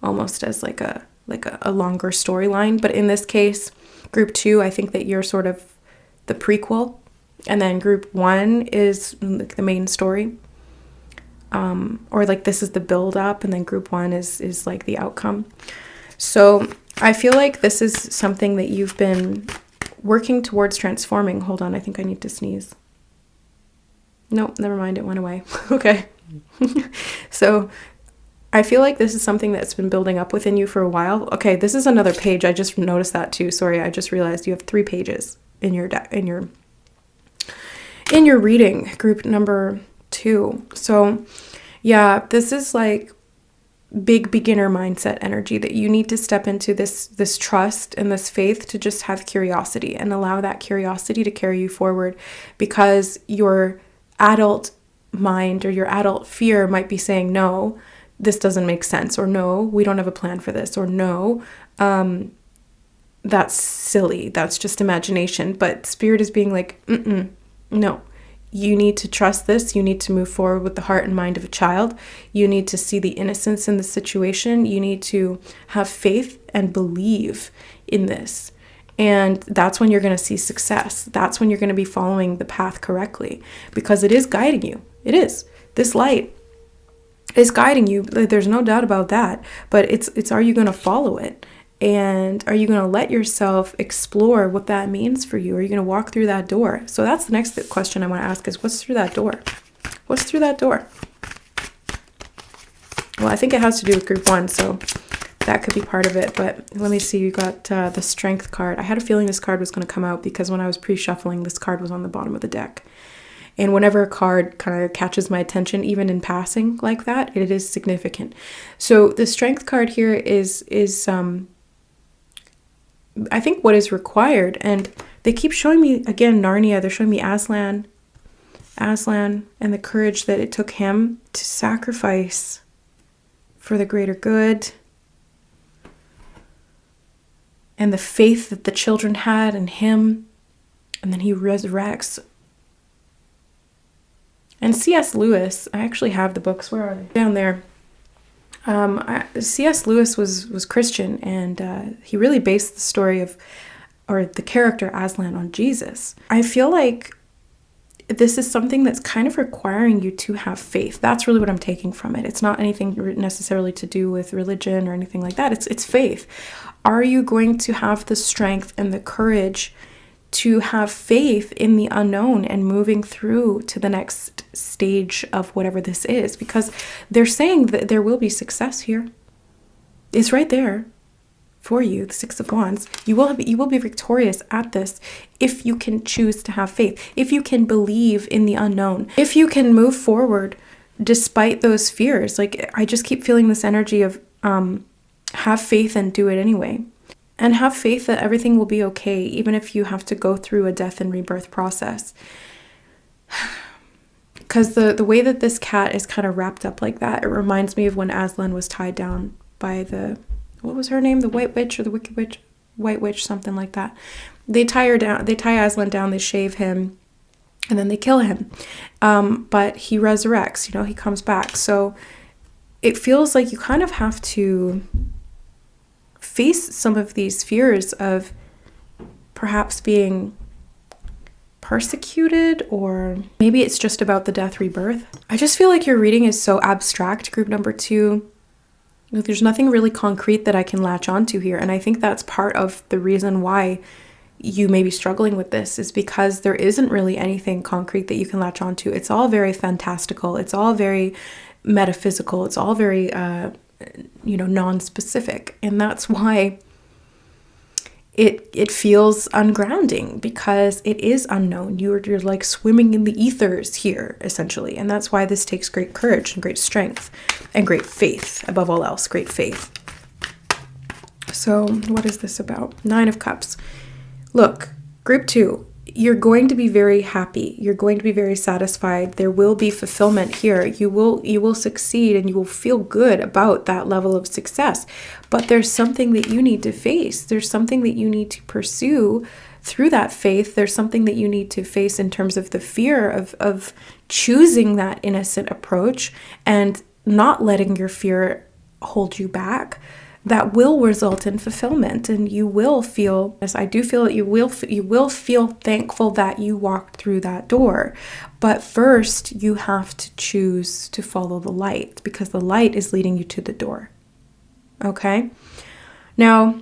almost as like a longer storyline. But in this case, group 2, I think that you're sort of the prequel, and then group 1 is like the main story. Or like this is the build up, and then group 1 is like the outcome. So I feel like this is something that you've been working towards transforming. Hold on, I think I need to sneeze. Nope, never mind, it went away. Okay. So I feel like this is something that's been building up within you for a while. Okay, this is another page. I just noticed that too. Sorry, I just realized you have 3 pages in your reading, group number 2. So yeah, this is like big beginner mindset energy that you need to step into this trust and this faith to just have curiosity and allow that curiosity to carry you forward, because your adult mind or your adult fear might be saying, no, this doesn't make sense, or no, we don't have a plan for this, or no, that's silly, that's just imagination. But spirit is being like, no, you need to trust this. You need to move forward with the heart and mind of a child. You need to see the innocence in the situation. You need to have faith and believe in this. And that's when you're going to see success. That's when you're going to be following the path correctly, because it is guiding you. It is. This light is guiding you. There's no doubt about that. But it's are you going to follow it? And are you going to let yourself explore what that means for you? Are you going to walk through that door? So that's the next question I want to ask is, what's through that door? What's through that door? Well, I think it has to do with group 1, so that could be part of it. But let me see. You got the Strength card. I had a feeling this card was going to come out because when I was pre-shuffling, this card was on the bottom of the deck. And whenever a card kind of catches my attention, even in passing like that, it is significant. So the Strength card here is I think what is required. And they keep showing me, again, Narnia. They're showing me Aslan, and the courage that it took him to sacrifice for the greater good. And the faith that the children had in him. And then he resurrects. And C.S. Lewis, I actually have the books. Where are they? Down there. C.S. Lewis was Christian, and he really based the story or the character Aslan on Jesus. I feel like this is something that's kind of requiring you to have faith. That's really what I'm taking from it. It's not anything necessarily to do with religion or anything like that. It's faith. Are you going to have the strength and the courage to have faith in the unknown and moving through to the next stage of whatever this is? Because they're saying that there will be success here. It's right there for you, the 6 of Wands. You will be victorious at this if you can choose to have faith, if you can believe in the unknown, if you can move forward despite those fears. Like, I just keep feeling this energy of have faith and do it anyway. And have faith that everything will be okay, even if you have to go through a death and rebirth process. Because the way that this cat is kind of wrapped up like that, it reminds me of when Aslan was tied down by what was her name? The White Witch or the Wicked Witch? White Witch, something like that. They tie her down. They tie Aslan down. They shave him, and then they kill him. But he resurrects. He comes back. So it feels like you kind of have to face some of these fears of perhaps being persecuted, or maybe it's just about the death rebirth. I just feel like your reading is so abstract, group number 2. There's nothing really concrete that I can latch onto here, and I think that's part of the reason why you may be struggling with this, is because there isn't really anything concrete that you can latch onto. It's all very fantastical. It's all very metaphysical. It's all very non-specific. And that's why it feels ungrounding because it is unknown. You're like swimming in the ethers here, essentially. And that's why this takes great courage and great strength and great faith, above all else, great faith. So what is this about? 9 of Cups. Look, group 2, you're going to be very happy. You're going to be very satisfied. There will be fulfillment here. You will succeed and you will feel good about that level of success. But there's something that you need to face. There's something that you need to pursue through that faith. There's something that you need to face in terms of the fear of choosing that innocent approach and not letting your fear hold you back. That will result in fulfillment, and you will feel, as I do feel that you will feel thankful that you walked through that door. But first, you have to choose to follow the light, because the light is leading you to the door. Okay? Now,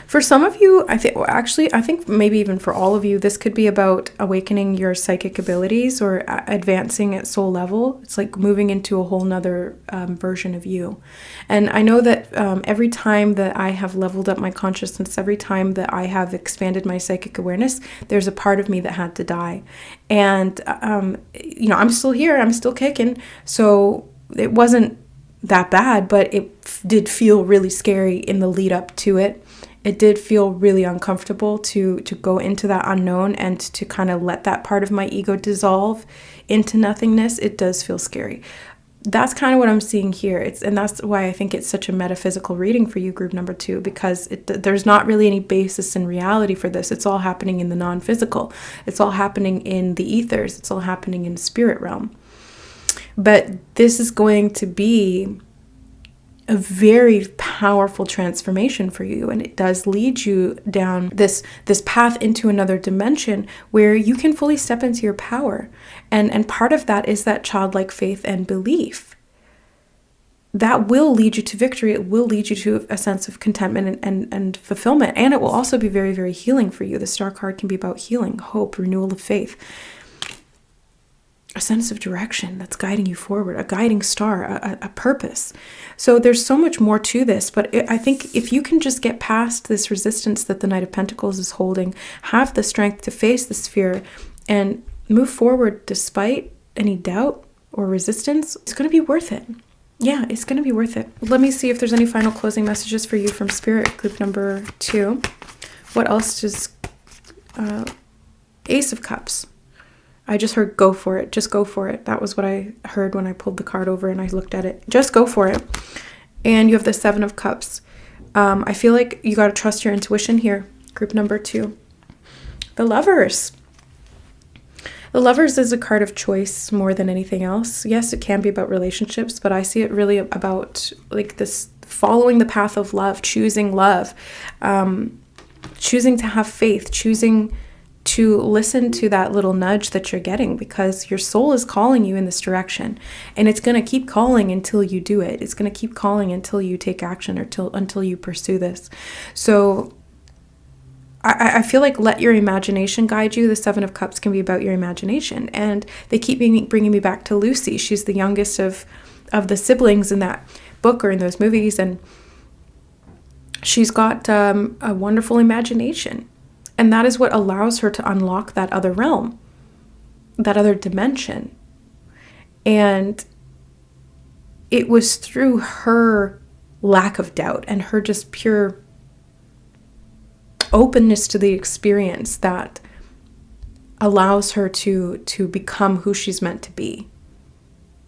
for some of you, I think maybe even for all of you, this could be about awakening your psychic abilities or advancing at soul level. It's like moving into a whole nother version of you. And I know that every time that I have leveled up my consciousness, every time that I have expanded my psychic awareness, there's a part of me that had to die. And, I'm still here. I'm still kicking. So it wasn't that bad, but it did feel really scary in the lead up to it. It did feel really uncomfortable to go into that unknown and to kind of let that part of my ego dissolve into nothingness. It does feel scary. That's kind of what I'm seeing here. And that's why I think it's such a metaphysical reading for you, group number 2, because there's not really any basis in reality for this. It's all happening in the non-physical. It's all happening in the ethers. It's all happening in the spirit realm. But this is going to be a very powerful transformation for you, and it does lead you down this path into another dimension where you can fully step into your power, and part of that is that childlike faith and belief that will lead you to victory. It will lead you to a sense of contentment and fulfillment, and it will also be very, very healing for you. The Star card can be about healing, hope, renewal of faith, a sense of direction that's guiding you forward, a guiding star, a purpose. So there's so much more to this, but I think if you can just get past this resistance that the Knight of Pentacles is holding, have the strength to face this fear and move forward despite any doubt or resistance, it's going to be worth it. Yeah, it's going to be worth it. Let me see if there's any final closing messages for you from Spirit, group number 2. What else does Ace of Cups? I just heard go for it. Just go for it. That was what I heard when I pulled the card over and I looked at it. Just go for it. And you have the 7 of Cups. I feel like you got to trust your intuition here. Group number 2. The Lovers. The Lovers is a card of choice more than anything else. Yes, it can be about relationships, but I see it really about like this following the path of love, choosing love, choosing to have faith, choosing to listen to that little nudge that you're getting, because your soul is calling you in this direction, and it's going to keep calling until you do it. It's going to keep calling until you take action or until you pursue this. So I feel like let your imagination guide you. The 7 of Cups can be about your imagination, and they keep bringing me back to Lucy. She's the youngest of the siblings in that book or in those movies, and she's got a wonderful imagination. And that is what allows her to unlock that other realm, that other dimension. And it was through her lack of doubt and her just pure openness to the experience that allows her to become who she's meant to be,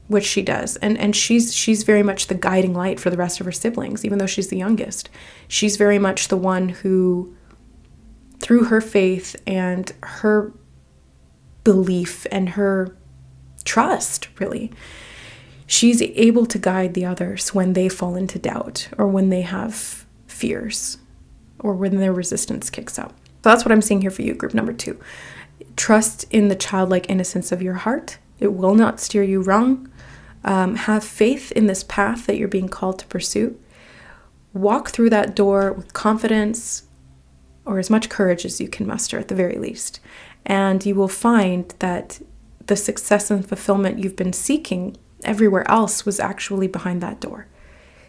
which she does. And she's very much the guiding light for the rest of her siblings, even though she's the youngest. She's very much the one who, through her faith and her belief and her trust, really, she's able to guide the others when they fall into doubt or when they have fears or when their resistance kicks up. So that's what I'm seeing here for you, group number 2. Trust in the childlike innocence of your heart. It will not steer you wrong. Have faith in this path that you're being called to pursue. Walk through that door with confidence, or as much courage as you can muster at the very least. And you will find that the success and fulfillment you've been seeking everywhere else was actually behind that door.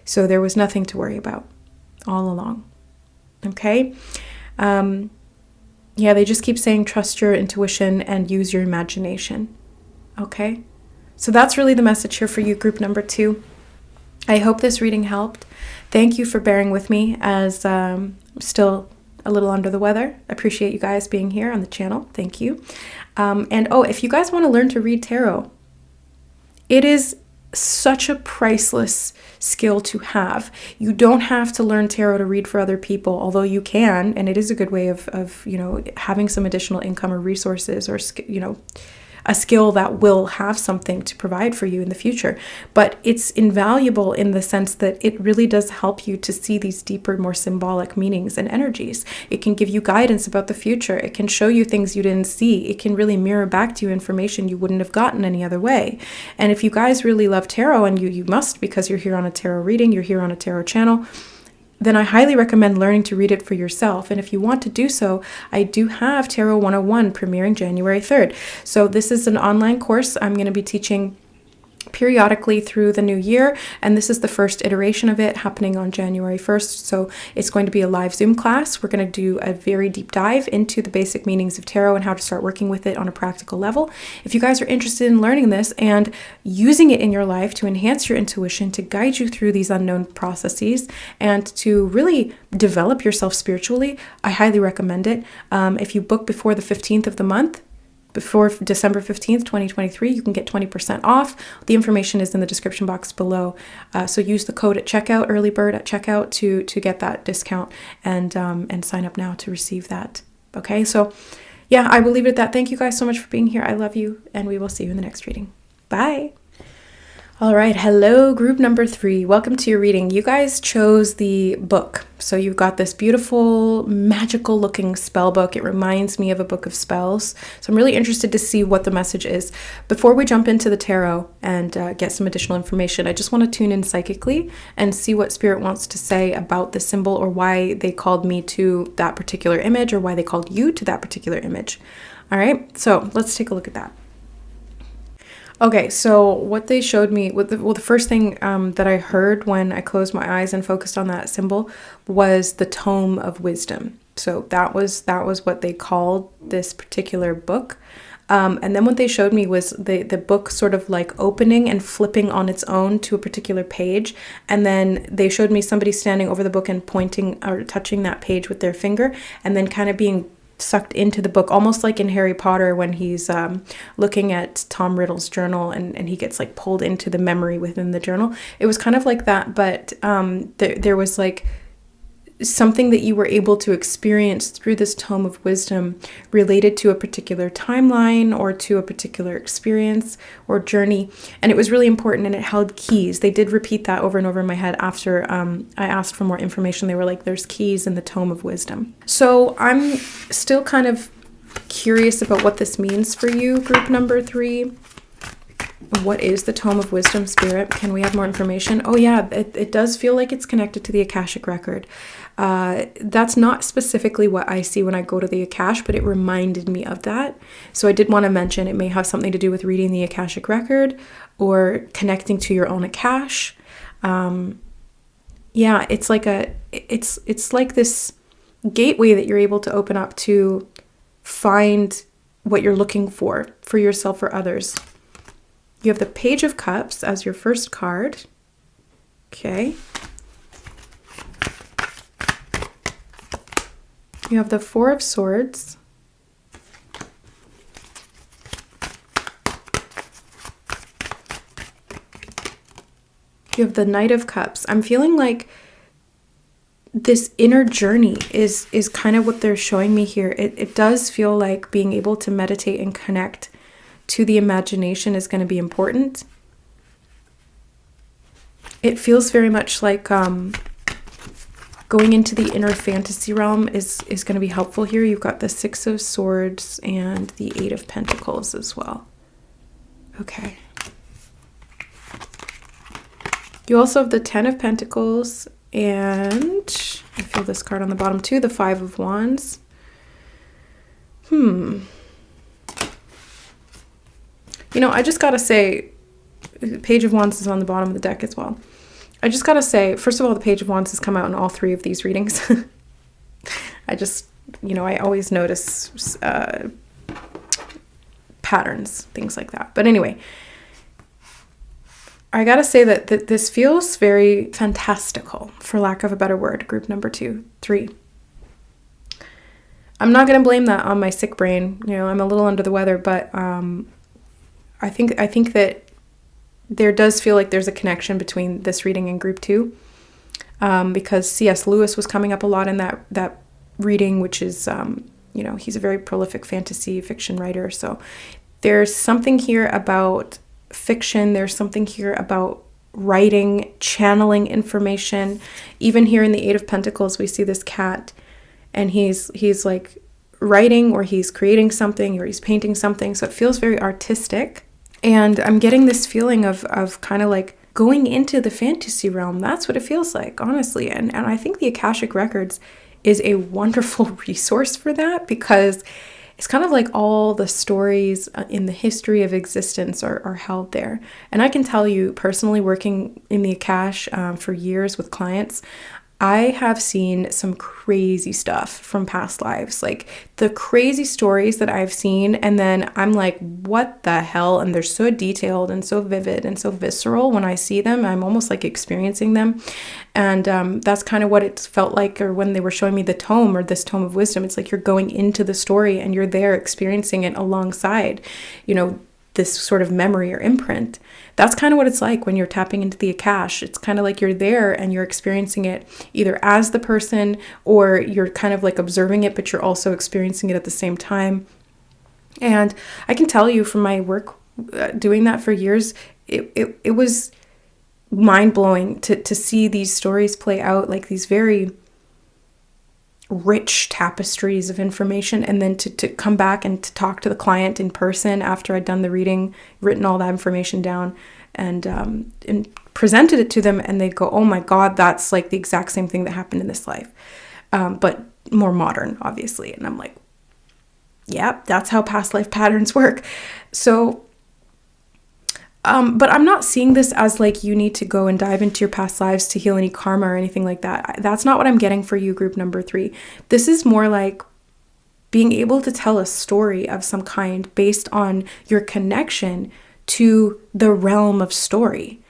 So there was nothing to worry about all along. Okay. Yeah, they just keep saying trust your intuition and use your imagination. Okay. So that's really the message here for you, group number 2. I hope this reading helped. Thank you for bearing with me as I'm still a little under the weather. I appreciate you guys being here on the channel. Thank you. And if you guys want to learn to read tarot, it is such a priceless skill to have. You don't have to learn tarot to read for other people, although you can, and it is a good way of having some additional income or resources, or a skill that will have something to provide for you in the future. But it's invaluable in the sense that it really does help you to see these deeper, more symbolic meanings and energies. It can give you guidance about the future. It can show you things you didn't see. It can really mirror back to you information you wouldn't have gotten any other way. And if you guys really love tarot, and you must, because you're here on a tarot reading, you're here on a tarot channel, then I highly recommend learning to read it for yourself. And if you want to do so, I do have Tarot 101 premiering January 3rd. So this is an online course I'm going to be teaching periodically through the new year, and this is the first iteration of it happening on January 1st. So it's going to be a live Zoom class. We're going to do a very deep dive into the basic meanings of tarot and how to start working with it on a practical level. If you guys are interested in learning this and using it in your life to enhance your intuition, to guide you through these unknown processes, and to really develop yourself spiritually, I highly recommend it. If you book before the 15th of the month, before December 15th, 2023, you can get 20% off. The information is in the description box below. So use the code at checkout, early bird at checkout, to get that discount, and sign up now to receive that. Okay, so yeah, I will leave it at that. Thank you guys so much for being here. I love you, and we will see you in the next reading. Bye. All right, hello, group number 3. Welcome to your reading. You guys chose the book. So you've got this beautiful, magical looking spell book. It reminds me of a book of spells. So I'm really interested to see what the message is. Before we jump into the tarot and get some additional information, I just want to tune in psychically and see what Spirit wants to say about the symbol, or why they called me to that particular image, or why they called you to that particular image. All right, so let's take a look at that. Okay, so what they showed me, the first thing that I heard when I closed my eyes and focused on that symbol was the Tome of Wisdom. So that was what they called this particular book. And then what they showed me was the book sort of like opening and flipping on its own to a particular page. And then they showed me somebody standing over the book and pointing or touching that page with their finger, and then kind of being sucked into the book, almost like in Harry Potter when he's looking at Tom Riddle's journal, and he gets like pulled into the memory within the journal. It was kind of like that, but there was like something that you were able to experience through this Tome of Wisdom related to a particular timeline or to a particular experience or journey. And it was really important, and it held keys. They did repeat that over and over in my head after I asked for more information. They were like, there's keys in the Tome of Wisdom. So I'm still kind of curious about what this means for you, group number 3. What is the Tome of Wisdom, Spirit? Can we have more information? Oh yeah, it does feel like it's connected to the Akashic Record. That's not specifically what I see when I go to the Akash, but it reminded me of that. So I did want to mention it may have something to do with reading the Akashic Record or connecting to your own Akash. Yeah, it's like it's like this gateway that you're able to open up to find what you're looking for yourself or others. You have the Page of Cups as your first card. Okay. You have the Four of Swords. You have the Knight of Cups. I'm feeling like this inner journey is kind of what they're showing me here. It does feel like being able to meditate and connect to the imagination is going to be important. It feels very much like going into the inner fantasy realm is going to be helpful here. You've got the Six of Swords and the Eight of Pentacles as well. Okay. You also have the Ten of Pentacles, and I feel this card on the bottom too, the Five of Wands. You know, I just gotta say, Page of Wands is on the bottom of the deck as well. I just gotta say, first of all, the Page of Wands has come out in all 3 of these readings. I just, I always notice patterns, things like that. But anyway, I gotta say that this feels very fantastical, for lack of a better word, group number 3. I'm not gonna blame that on my sick brain. I'm a little under the weather, but I think that there does feel like there's a connection between this reading and group 2, because C.S. Lewis was coming up a lot in that reading, which is, he's a very prolific fantasy fiction writer. So there's something here about fiction. There's something here about writing, channeling information. Even here in the Eight of Pentacles, we see this cat, and he's like writing, or he's creating something, or he's painting something. So it feels very artistic. And I'm getting this feeling of kind of like going into the fantasy realm. That's what it feels like, honestly. And I think the Akashic Records is a wonderful resource for that, because it's kind of like all the stories in the history of existence are held there. And I can tell you personally, working in the Akash for years with clients, I have seen some crazy stuff from past lives, like the crazy stories that I've seen. And then I'm like, what the hell? And they're so detailed and so vivid and so visceral. When I see them, I'm almost like experiencing them. And that's kind of what it felt like, or when they were showing me the tome, or this tome of wisdom, it's like you're going into the story and you're there experiencing it alongside, this sort of memory or imprint. That's kind of what it's like when you're tapping into the Akash. It's kind of like you're there and you're experiencing it either as the person, or you're kind of like observing it, but you're also experiencing it at the same time. And I can tell you from my work doing that for years, it was mind-blowing to see these stories play out, like these very rich tapestries of information, and then to come back and to talk to the client in person after I'd done the reading, written all that information down, and presented it to them, and they'd go, oh my God, that's like the exact same thing that happened in this life, but more modern, obviously. And I'm like, yeah, that's how past life patterns work. So but I'm not seeing this as like you need to go and dive into your past lives to heal any karma or anything like that. That's not what I'm getting for you, group number 3. This is more like being able to tell a story of some kind based on your connection to the realm of story.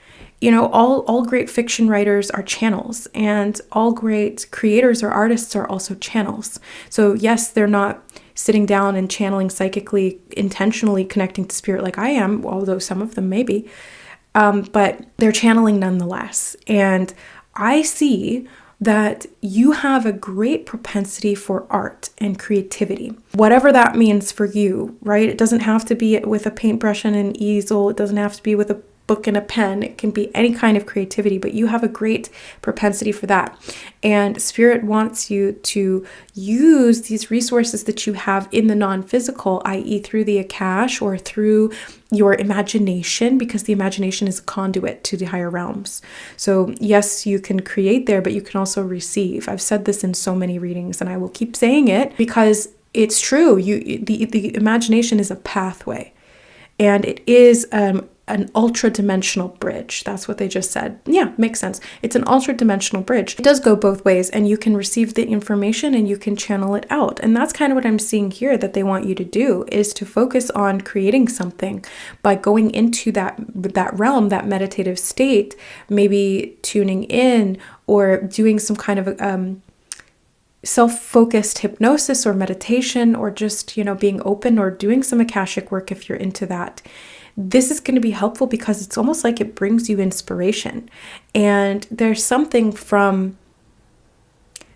All great fiction writers are channels, and all great creators or artists are also channels. So yes, they're not sitting down and channeling psychically, intentionally connecting to spirit like I am, although some of them may be, but they're channeling nonetheless. And I see that you have a great propensity for art and creativity, whatever that means for you, right? It doesn't have to be with a paintbrush and an easel. It doesn't have to be with a book and a pen. It can be any kind of creativity, but you have a great propensity for that. And Spirit wants you to use these resources that you have in the non-physical, i.e. through the Akash or through your imagination, because the imagination is a conduit to the higher realms. So yes, you can create there, but you can also receive. I've said this in so many readings, and I will keep saying it because it's true. The imagination is a pathway, and it is an ultra-dimensional bridge. That's what they just said. Yeah, makes sense. It's an ultra-dimensional bridge. It does go both ways, and you can receive the information and you can channel it out. And that's kind of what I'm seeing here that they want you to do, is to focus on creating something by going into that realm, that meditative state, maybe tuning in or doing some kind of self-focused hypnosis or meditation, or just, being open or doing some Akashic work if you're into that. This is going to be helpful because it's almost like it brings you inspiration. And there's something from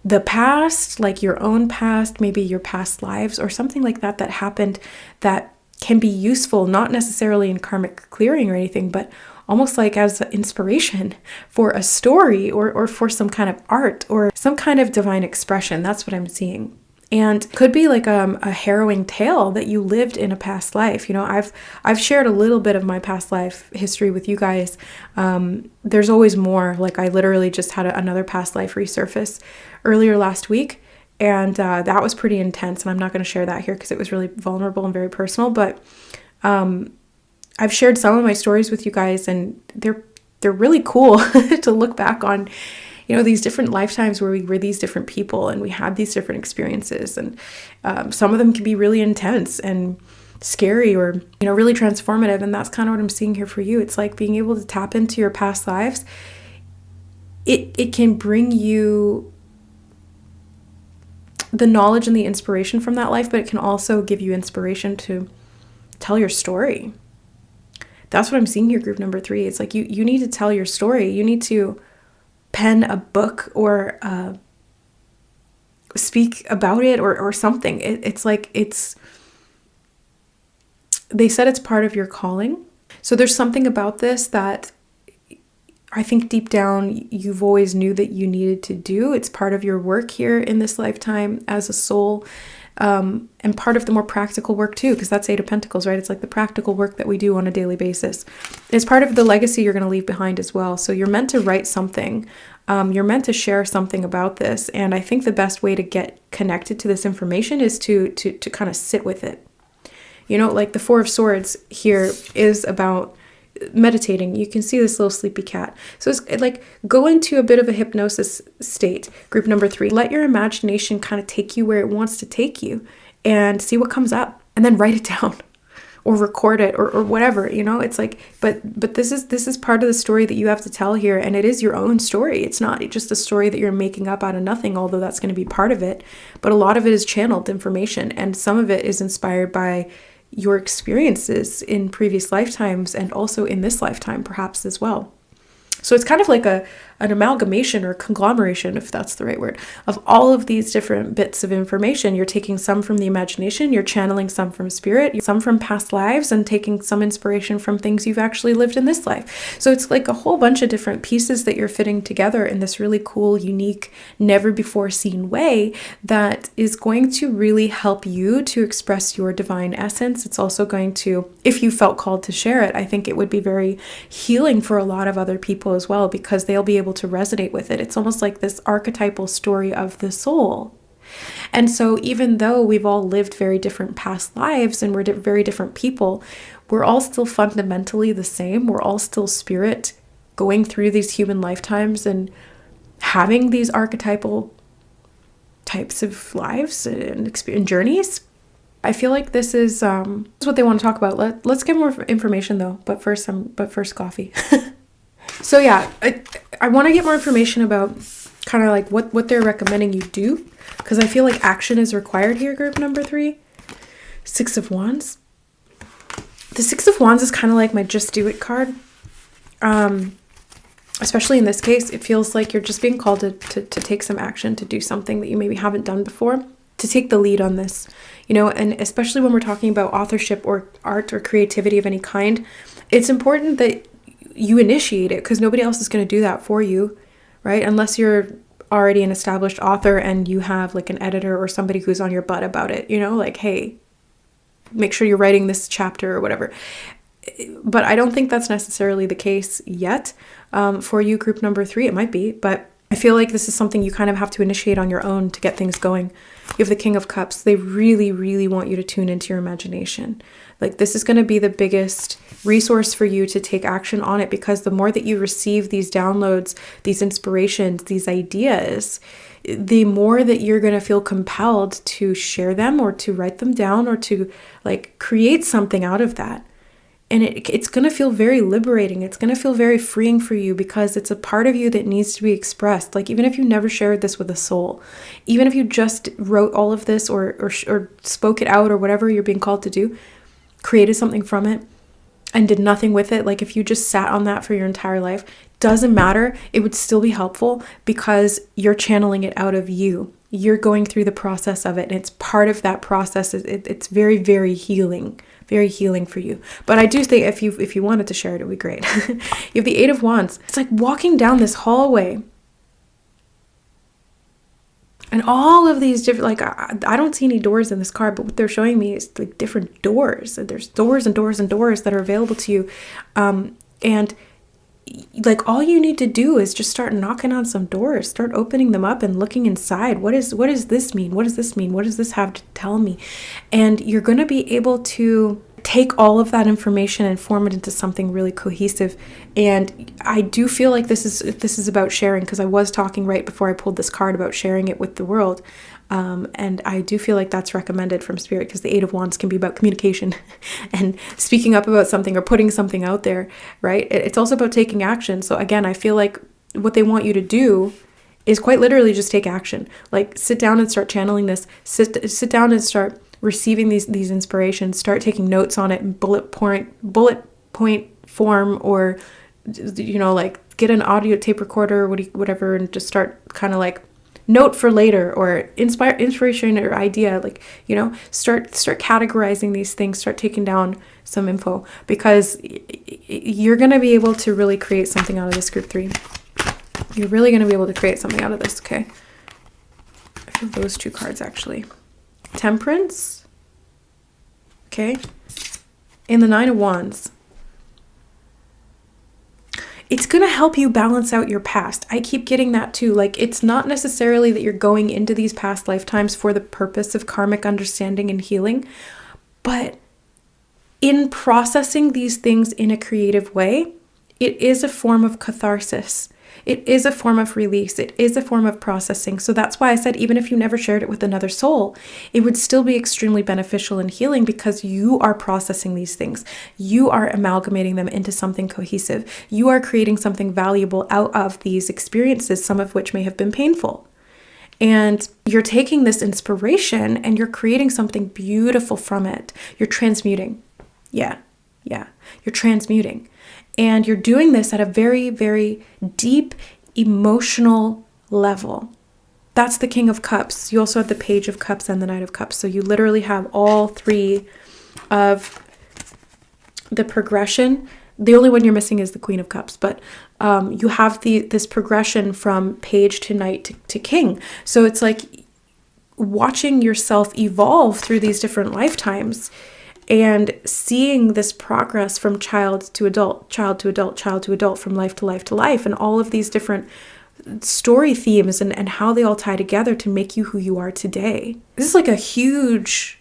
the past, like your own past, maybe your past lives or something like that happened that can be useful, not necessarily in karmic clearing or anything, but almost like as inspiration for a story or for some kind of art or some kind of divine expression. That's what I'm seeing. And could be like a harrowing tale that you lived in a past life. I've shared a little bit of my past life history with you guys. There's always more. Like I literally just had another past life resurface earlier last week, and that was pretty intense. And I'm not going to share that here because it was really vulnerable and very personal. But I've shared some of my stories with you guys, and they're really cool to look back on. these different lifetimes where we were these different people and we had these different experiences. And some of them can be really intense and scary or, really transformative. And that's kind of what I'm seeing here for you. It's like being able to tap into your past lives. It can bring you the knowledge and the inspiration from that life, but it can also give you inspiration to tell your story. That's what I'm seeing here, group number 3. It's like you need to tell your story. You need to pen a book or speak about it or something. They said it's part of your calling. So there's something about this that I think deep down you've always knew that you needed to do. It's part of your work here in this lifetime as a soul, and part of the more practical work too, because that's 8 of Pentacles, right? It's like the practical work that we do on a daily basis. It's part of the legacy you're going to leave behind as well. So you're meant to write something. You're meant to share something about this. And I think the best way to get connected to this information is to kind of sit with it. Like the 4 of Swords here is about meditating. You can see this little sleepy cat. So it's like go into a bit of a hypnosis state. Group number 3, let your imagination kind of take you where it wants to take you and see what comes up, and then write it down or record it or whatever, it's like, but this is part of the story that you have to tell here. And it is your own story. It's not just a story that you're making up out of nothing, although that's going to be part of it. But a lot of it is channeled information, and some of it is inspired by your experiences in previous lifetimes and also in this lifetime perhaps as well. So it's kind of like an amalgamation or conglomeration, if that's the right word, of all of these different bits of information. You're taking some from the imagination, you're channeling some from spirit, some from past lives, and taking some inspiration from things you've actually lived in this life. So it's like a whole bunch of different pieces that you're fitting together in this really cool, unique, never before seen way that is going to really help you to express your divine essence. It's also going to, if you felt called to share it, I think it would be very healing for a lot of other people as well, because they'll be able to resonate with it. It's almost like this archetypal story of the soul. And so even though we've all lived very different past lives and we're very different people, we're all still fundamentally the same. We're all still spirit going through these human lifetimes and having these archetypal types of lives and journeys. I feel like this is what they want to talk about. Let's get more information though. But first coffee. So yeah, I want to get more information about kind of like what they're recommending you do, because I feel like action is required here, group number 3. 6 of Wands. The 6 of Wands is kind of like my just do it card. Especially in this case, it feels like you're just being called to take some action, to do something that you maybe haven't done before, to take the lead on this, and especially when we're talking about authorship or art or creativity of any kind, it's important that you initiate it, because nobody else is going to do that for you, right? Unless you're already an established author and you have like an editor or somebody who's on your butt about it, like, hey, make sure you're writing this chapter or whatever. But I don't think that's necessarily the case yet. For you, group number 3, it might be, but I feel like this is something you kind of have to initiate on your own to get things going. You have the King of Cups. They really, really want you to tune into your imagination. Like, this is going to be the biggest resource for you to take action on it, because the more that you receive these downloads, these inspirations, these ideas, the more that you're going to feel compelled to share them or to write them down or to like create something out of that. And it's going to feel very liberating. It's going to feel very freeing for you, because it's a part of you that needs to be expressed. Like, even if you never shared this with a soul, even if you just wrote all of this or spoke it out or whatever you're being called to do, created something from it and did nothing with it. Like, if you just sat on that for your entire life, doesn't matter. It would still be helpful, because you're channeling it out of you. You're going through the process of it. And it's part of that process. It's very, very healing. Very healing for you. But I do think if you wanted to share it, it would be great. You have the 8 of Wands. It's like walking down this hallway. And all of these different, like, I don't see any doors in this card, but what they're showing me is like different doors. And there's doors and doors and doors that are available to you. And like, all you need to do is just start knocking on some doors, start opening them up and looking inside. What does this mean? What does this mean? What does this have to tell me? And you're going to be able to take all of that information and form it into something really cohesive. And I do feel like this is about sharing, because I was talking right before I pulled this card about sharing it with the world. And I do feel like that's recommended from Spirit, because the Eight of Wands can be about communication and speaking up about something or putting something out there, right? It's also about taking action. So again, I feel like what they want you to do is quite literally just take action. Like, sit down and start channeling this. Sit down and start receiving these inspirations. Start taking notes on it in bullet point form, or like get an audio tape recorder, whatever, and just start kind of like note for later, or inspiration or idea. Like, start categorizing these things. Start taking down some info, because you're gonna be able to really create something out of this, group 3. You're really going to be able to create something out of this, okay? I feel those two cards, actually. Temperance. Okay. And the Nine of Wands. It's going to help you balance out your past. I keep getting that too. Like, it's not necessarily that you're going into these past lifetimes for the purpose of karmic understanding and healing, but in processing these things in a creative way, it is a form of catharsis. It is a form of release. It is a form of processing. So that's why I said, even if you never shared it with another soul, it would still be extremely beneficial in healing, because you are processing these things. You are amalgamating them into something cohesive. You are creating something valuable out of these experiences, some of which may have been painful. And you're taking this inspiration and you're creating something beautiful from it. You're transmuting. Yeah. You're transmuting. And you're doing this at a very, very deep emotional level. That's the King of Cups. You also have the Page of Cups and the Knight of Cups. So you literally have all three of the progression. The only one you're missing is the Queen of Cups. But you have this progression from Page to Knight to King. So it's like watching yourself evolve through these different lifetimes, and seeing this progress from child to adult, child to adult, child to adult, from life to life to life, and all of these different story themes and how they all tie together to make you who you are today. This is like a huge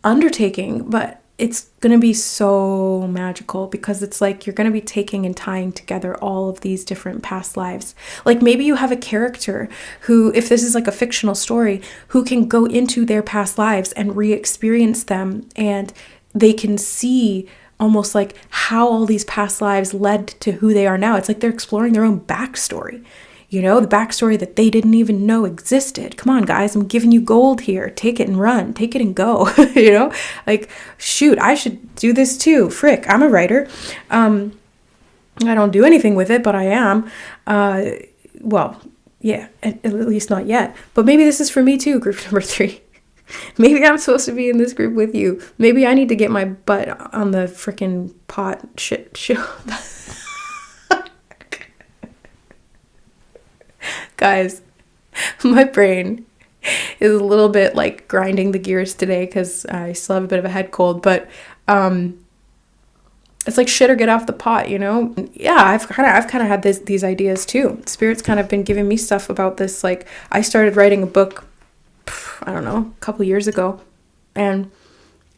undertaking, but it's going to be so magical, because it's like you're going to be taking and tying together all of these different past lives. Like, maybe you have a character who, if this is like a fictional story, who can go into their past lives and re-experience them, and they can see almost like how all these past lives led to who they are now. It's like they're exploring their own backstory. The backstory that they didn't even know existed. Come on, guys, I'm giving you gold here. Take it and run. Take it and go. Like, shoot, I should do this too. Frick, I'm a writer. I don't do anything with it, but I am. Well, yeah, at least not yet. But maybe this is for me too, group number 3. Maybe I'm supposed to be in this group with you. Maybe I need to get my butt on the frickin' pot shit show. Guys, my brain is a little bit like grinding the gears today, because I still have a bit of a head cold, but it's like shit or get off the pot, Yeah, I've kind of had these ideas too. Spirit's kind of been giving me stuff about this. Like, I started writing a book, I don't know, a couple years ago, and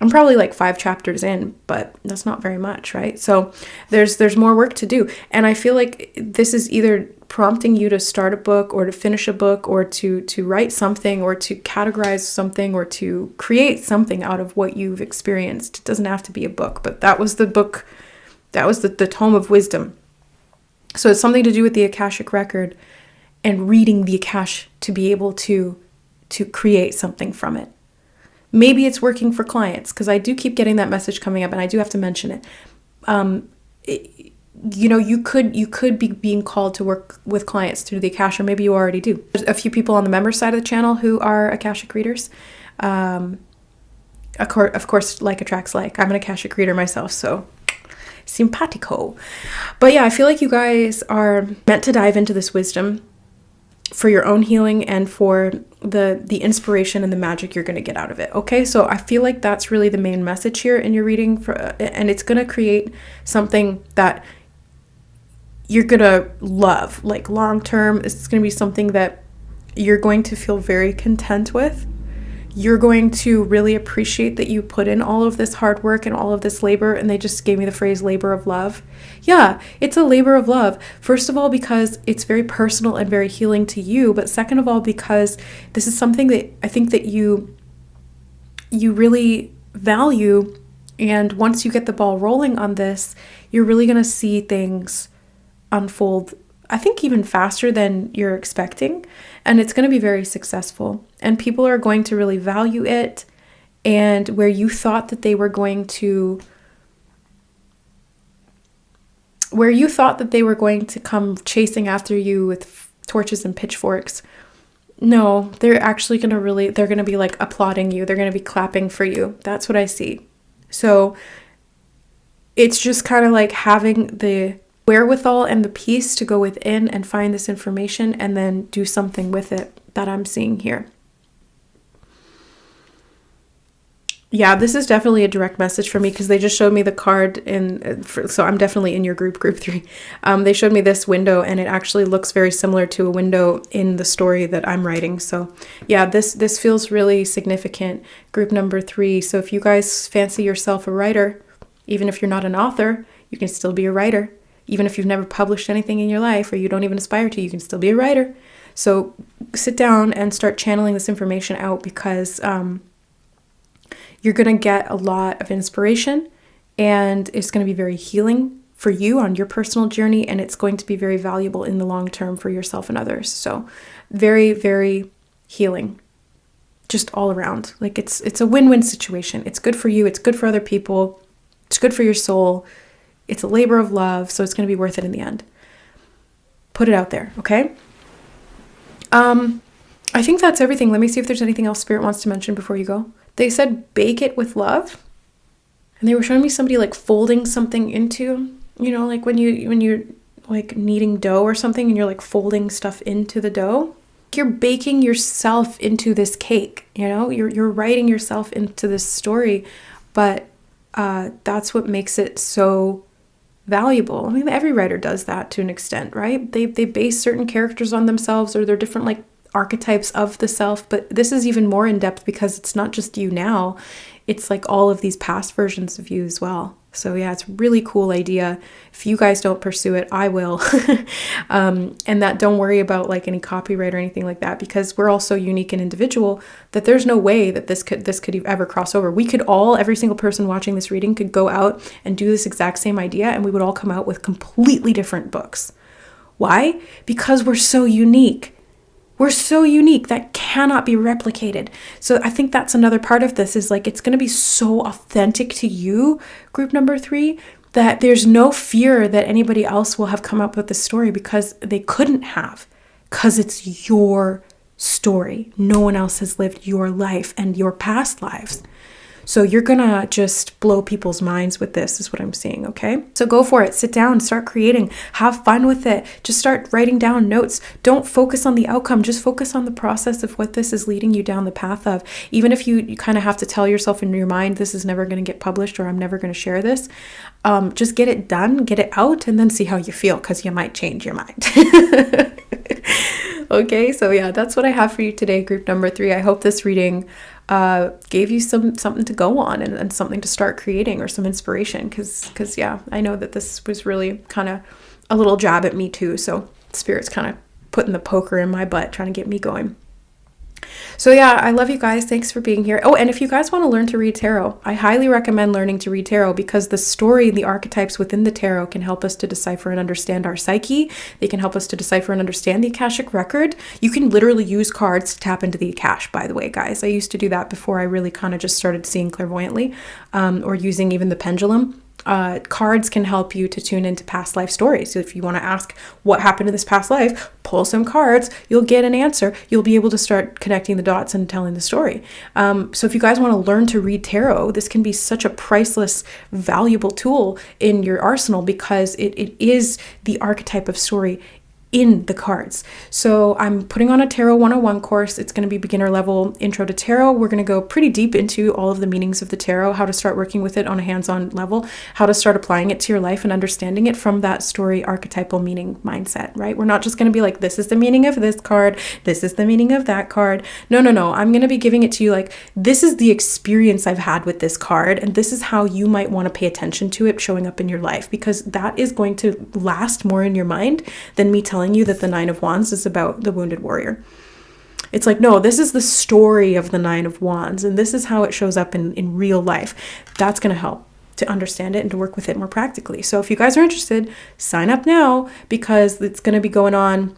I'm probably like 5 chapters in, but that's not very much, right? So there's more work to do. And I feel like this is either prompting you to start a book, or to finish a book, or to write something, or to categorize something, or to create something out of what you've experienced. It doesn't have to be a book, but that was the book. That was the Tome of Wisdom. So it's something to do with the Akashic Record and reading the Akash to be able to create something from it. Maybe it's working for clients, because I do keep getting that message coming up, and I do have to mention it. You could be being called to work with clients through the Akash, or maybe you already do. There's a few people on the member side of the channel who are Akashic readers. Of course, like attracts like. I'm an Akashic reader myself, so simpatico. But yeah, I feel like you guys are meant to dive into this wisdom for your own healing and for the inspiration and the magic you're going to get out of it. Okay, so I feel like that's really the main message here in your reading, and it's going to create something that you're going to love, like long term. It's going to be something that you're going to feel very content with. you're going to really appreciate that you put in all of this hard work and all of this labor. And they just gave me the phrase labor of love. Yeah, it's a labor of love. First of all, because it's very personal and very healing to you. But second of all, because this is something that I think that you really value. And once you get the ball rolling on this, you're really going to see things unfold, I think, even faster than you're expecting. And it's going to be very successful. And people are going to really value it. And where you thought that they were going to come chasing after you with torches and pitchforks, no, they're actually going to they're going to be like applauding you. They're going to be clapping for you. That's what I see. So it's just kind of like having the wherewithal and the peace to go within and find this information and then do something with it that I'm seeing here. Yeah, this is definitely a direct message for me because they just showed me the card so I'm definitely in your group 3. They showed me this window and it actually looks very similar to a window in the story that I'm writing. So yeah, this feels really significant, group number 3. So if you guys fancy yourself a writer, even if you're not an author, you can still be a writer. Even if you've never published anything in your life or you don't even aspire to, you can still be a writer. So sit down and start channeling this information out because you're going to get a lot of inspiration and it's going to be very healing for you on your personal journey, and it's going to be very valuable in the long term for yourself and others. So very, very healing just all around. Like it's a win-win situation. It's good for you. It's good for other people. It's good for your soul. It's a labor of love. So it's going to be worth it in the end. Put it out there. Okay. I think that's everything. Let me see if there's anything else Spirit wants to mention before you go. They said, bake it with love. And they were showing me somebody like folding something into, like when you're like kneading dough or something and you're like folding stuff into the dough. You're baking yourself into this cake, you're writing yourself into this story. But that's what makes it so valuable. I mean, every writer does that to an extent, right? They base certain characters on themselves, or they're different like archetypes of the self. But this is even more in depth because it's not just you now, it's like all of these past versions of you as well. So yeah, it's a really cool idea. If you guys don't pursue it, I will. And that, don't worry about like any copyright or anything like that, because we're all so unique and individual that there's no way that this could ever cross over. We could all, every single person watching this reading could go out and do this exact same idea, and we would all come out with completely different books. Why? Because we're so unique. We're so unique that cannot be replicated. So I think that's another part of this, is like, it's going to be so authentic to you, group number 3, that there's no fear that anybody else will have come up with this story, because they couldn't have, because it's your story. No one else has lived your life and your past lives. So you're gonna just blow people's minds with this, is what I'm seeing, okay? So go for it. Sit down, start creating, have fun with it. Just start writing down notes. Don't focus on the outcome. Just focus on the process of what this is leading you down the path of. Even if you kind of have to tell yourself in your mind, this is never gonna get published, or I'm never gonna share this. Just get it done, get it out, and then see how you feel, because you might change your mind. Okay, so yeah, that's what I have for you today, group number 3. I hope this reading gave you something to go on and something to start creating, or some inspiration, because yeah, I know that this was really kind of a little jab at me too. So Spirit's kind of putting the poker in my butt, trying to get me going. So yeah, I love you guys. Thanks for being here. Oh, and if you guys want to learn to read tarot, I highly recommend learning to read tarot, because the story, the archetypes within the tarot can help us to decipher and understand our psyche. They can help us to decipher and understand the Akashic record. You can literally use cards to tap into the Akash, by the way, guys. I used to do that before I really kind of just started seeing clairvoyantly, or using even the pendulum. Cards can help you to tune into past life stories. So if you want to ask what happened in this past life, pull some cards, you'll get an answer. You'll be able to start connecting the dots and telling the story. So if you guys want to learn to read tarot, this can be such a priceless, valuable tool in your arsenal, because it is the archetype of story in the cards. So I'm putting on a Tarot 101 course. It's going to be beginner level intro to tarot. We're going to go pretty deep into all of the meanings of the tarot, how to start working with it on a hands-on level, how to start applying it to your life and understanding it from that story archetypal meaning mindset, right? We're not just going to be like, this is the meaning of this card, this is the meaning of that card. No. I'm going to be giving it to you like, this is the experience I've had with this card, and this is how you might want to pay attention to it showing up in your life, because that is going to last more in your mind than me telling you that the Nine of Wands is about the wounded warrior. It's like, no, this is the story of the Nine of Wands, and this is how it shows up in real life. That's going to help to understand it and to work with it more practically. So if you guys are interested, sign up now, because it's going to be going on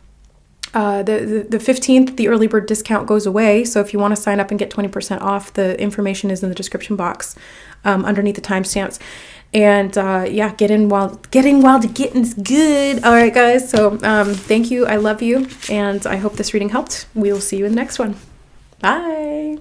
the 15th. The early bird discount goes away. So if you want to sign up and get 20% off, the information is in the description box underneath the timestamps. And getting while the getting's good. All right, guys. So thank you. I love you. And I hope this reading helped. We'll see you in the next one. Bye.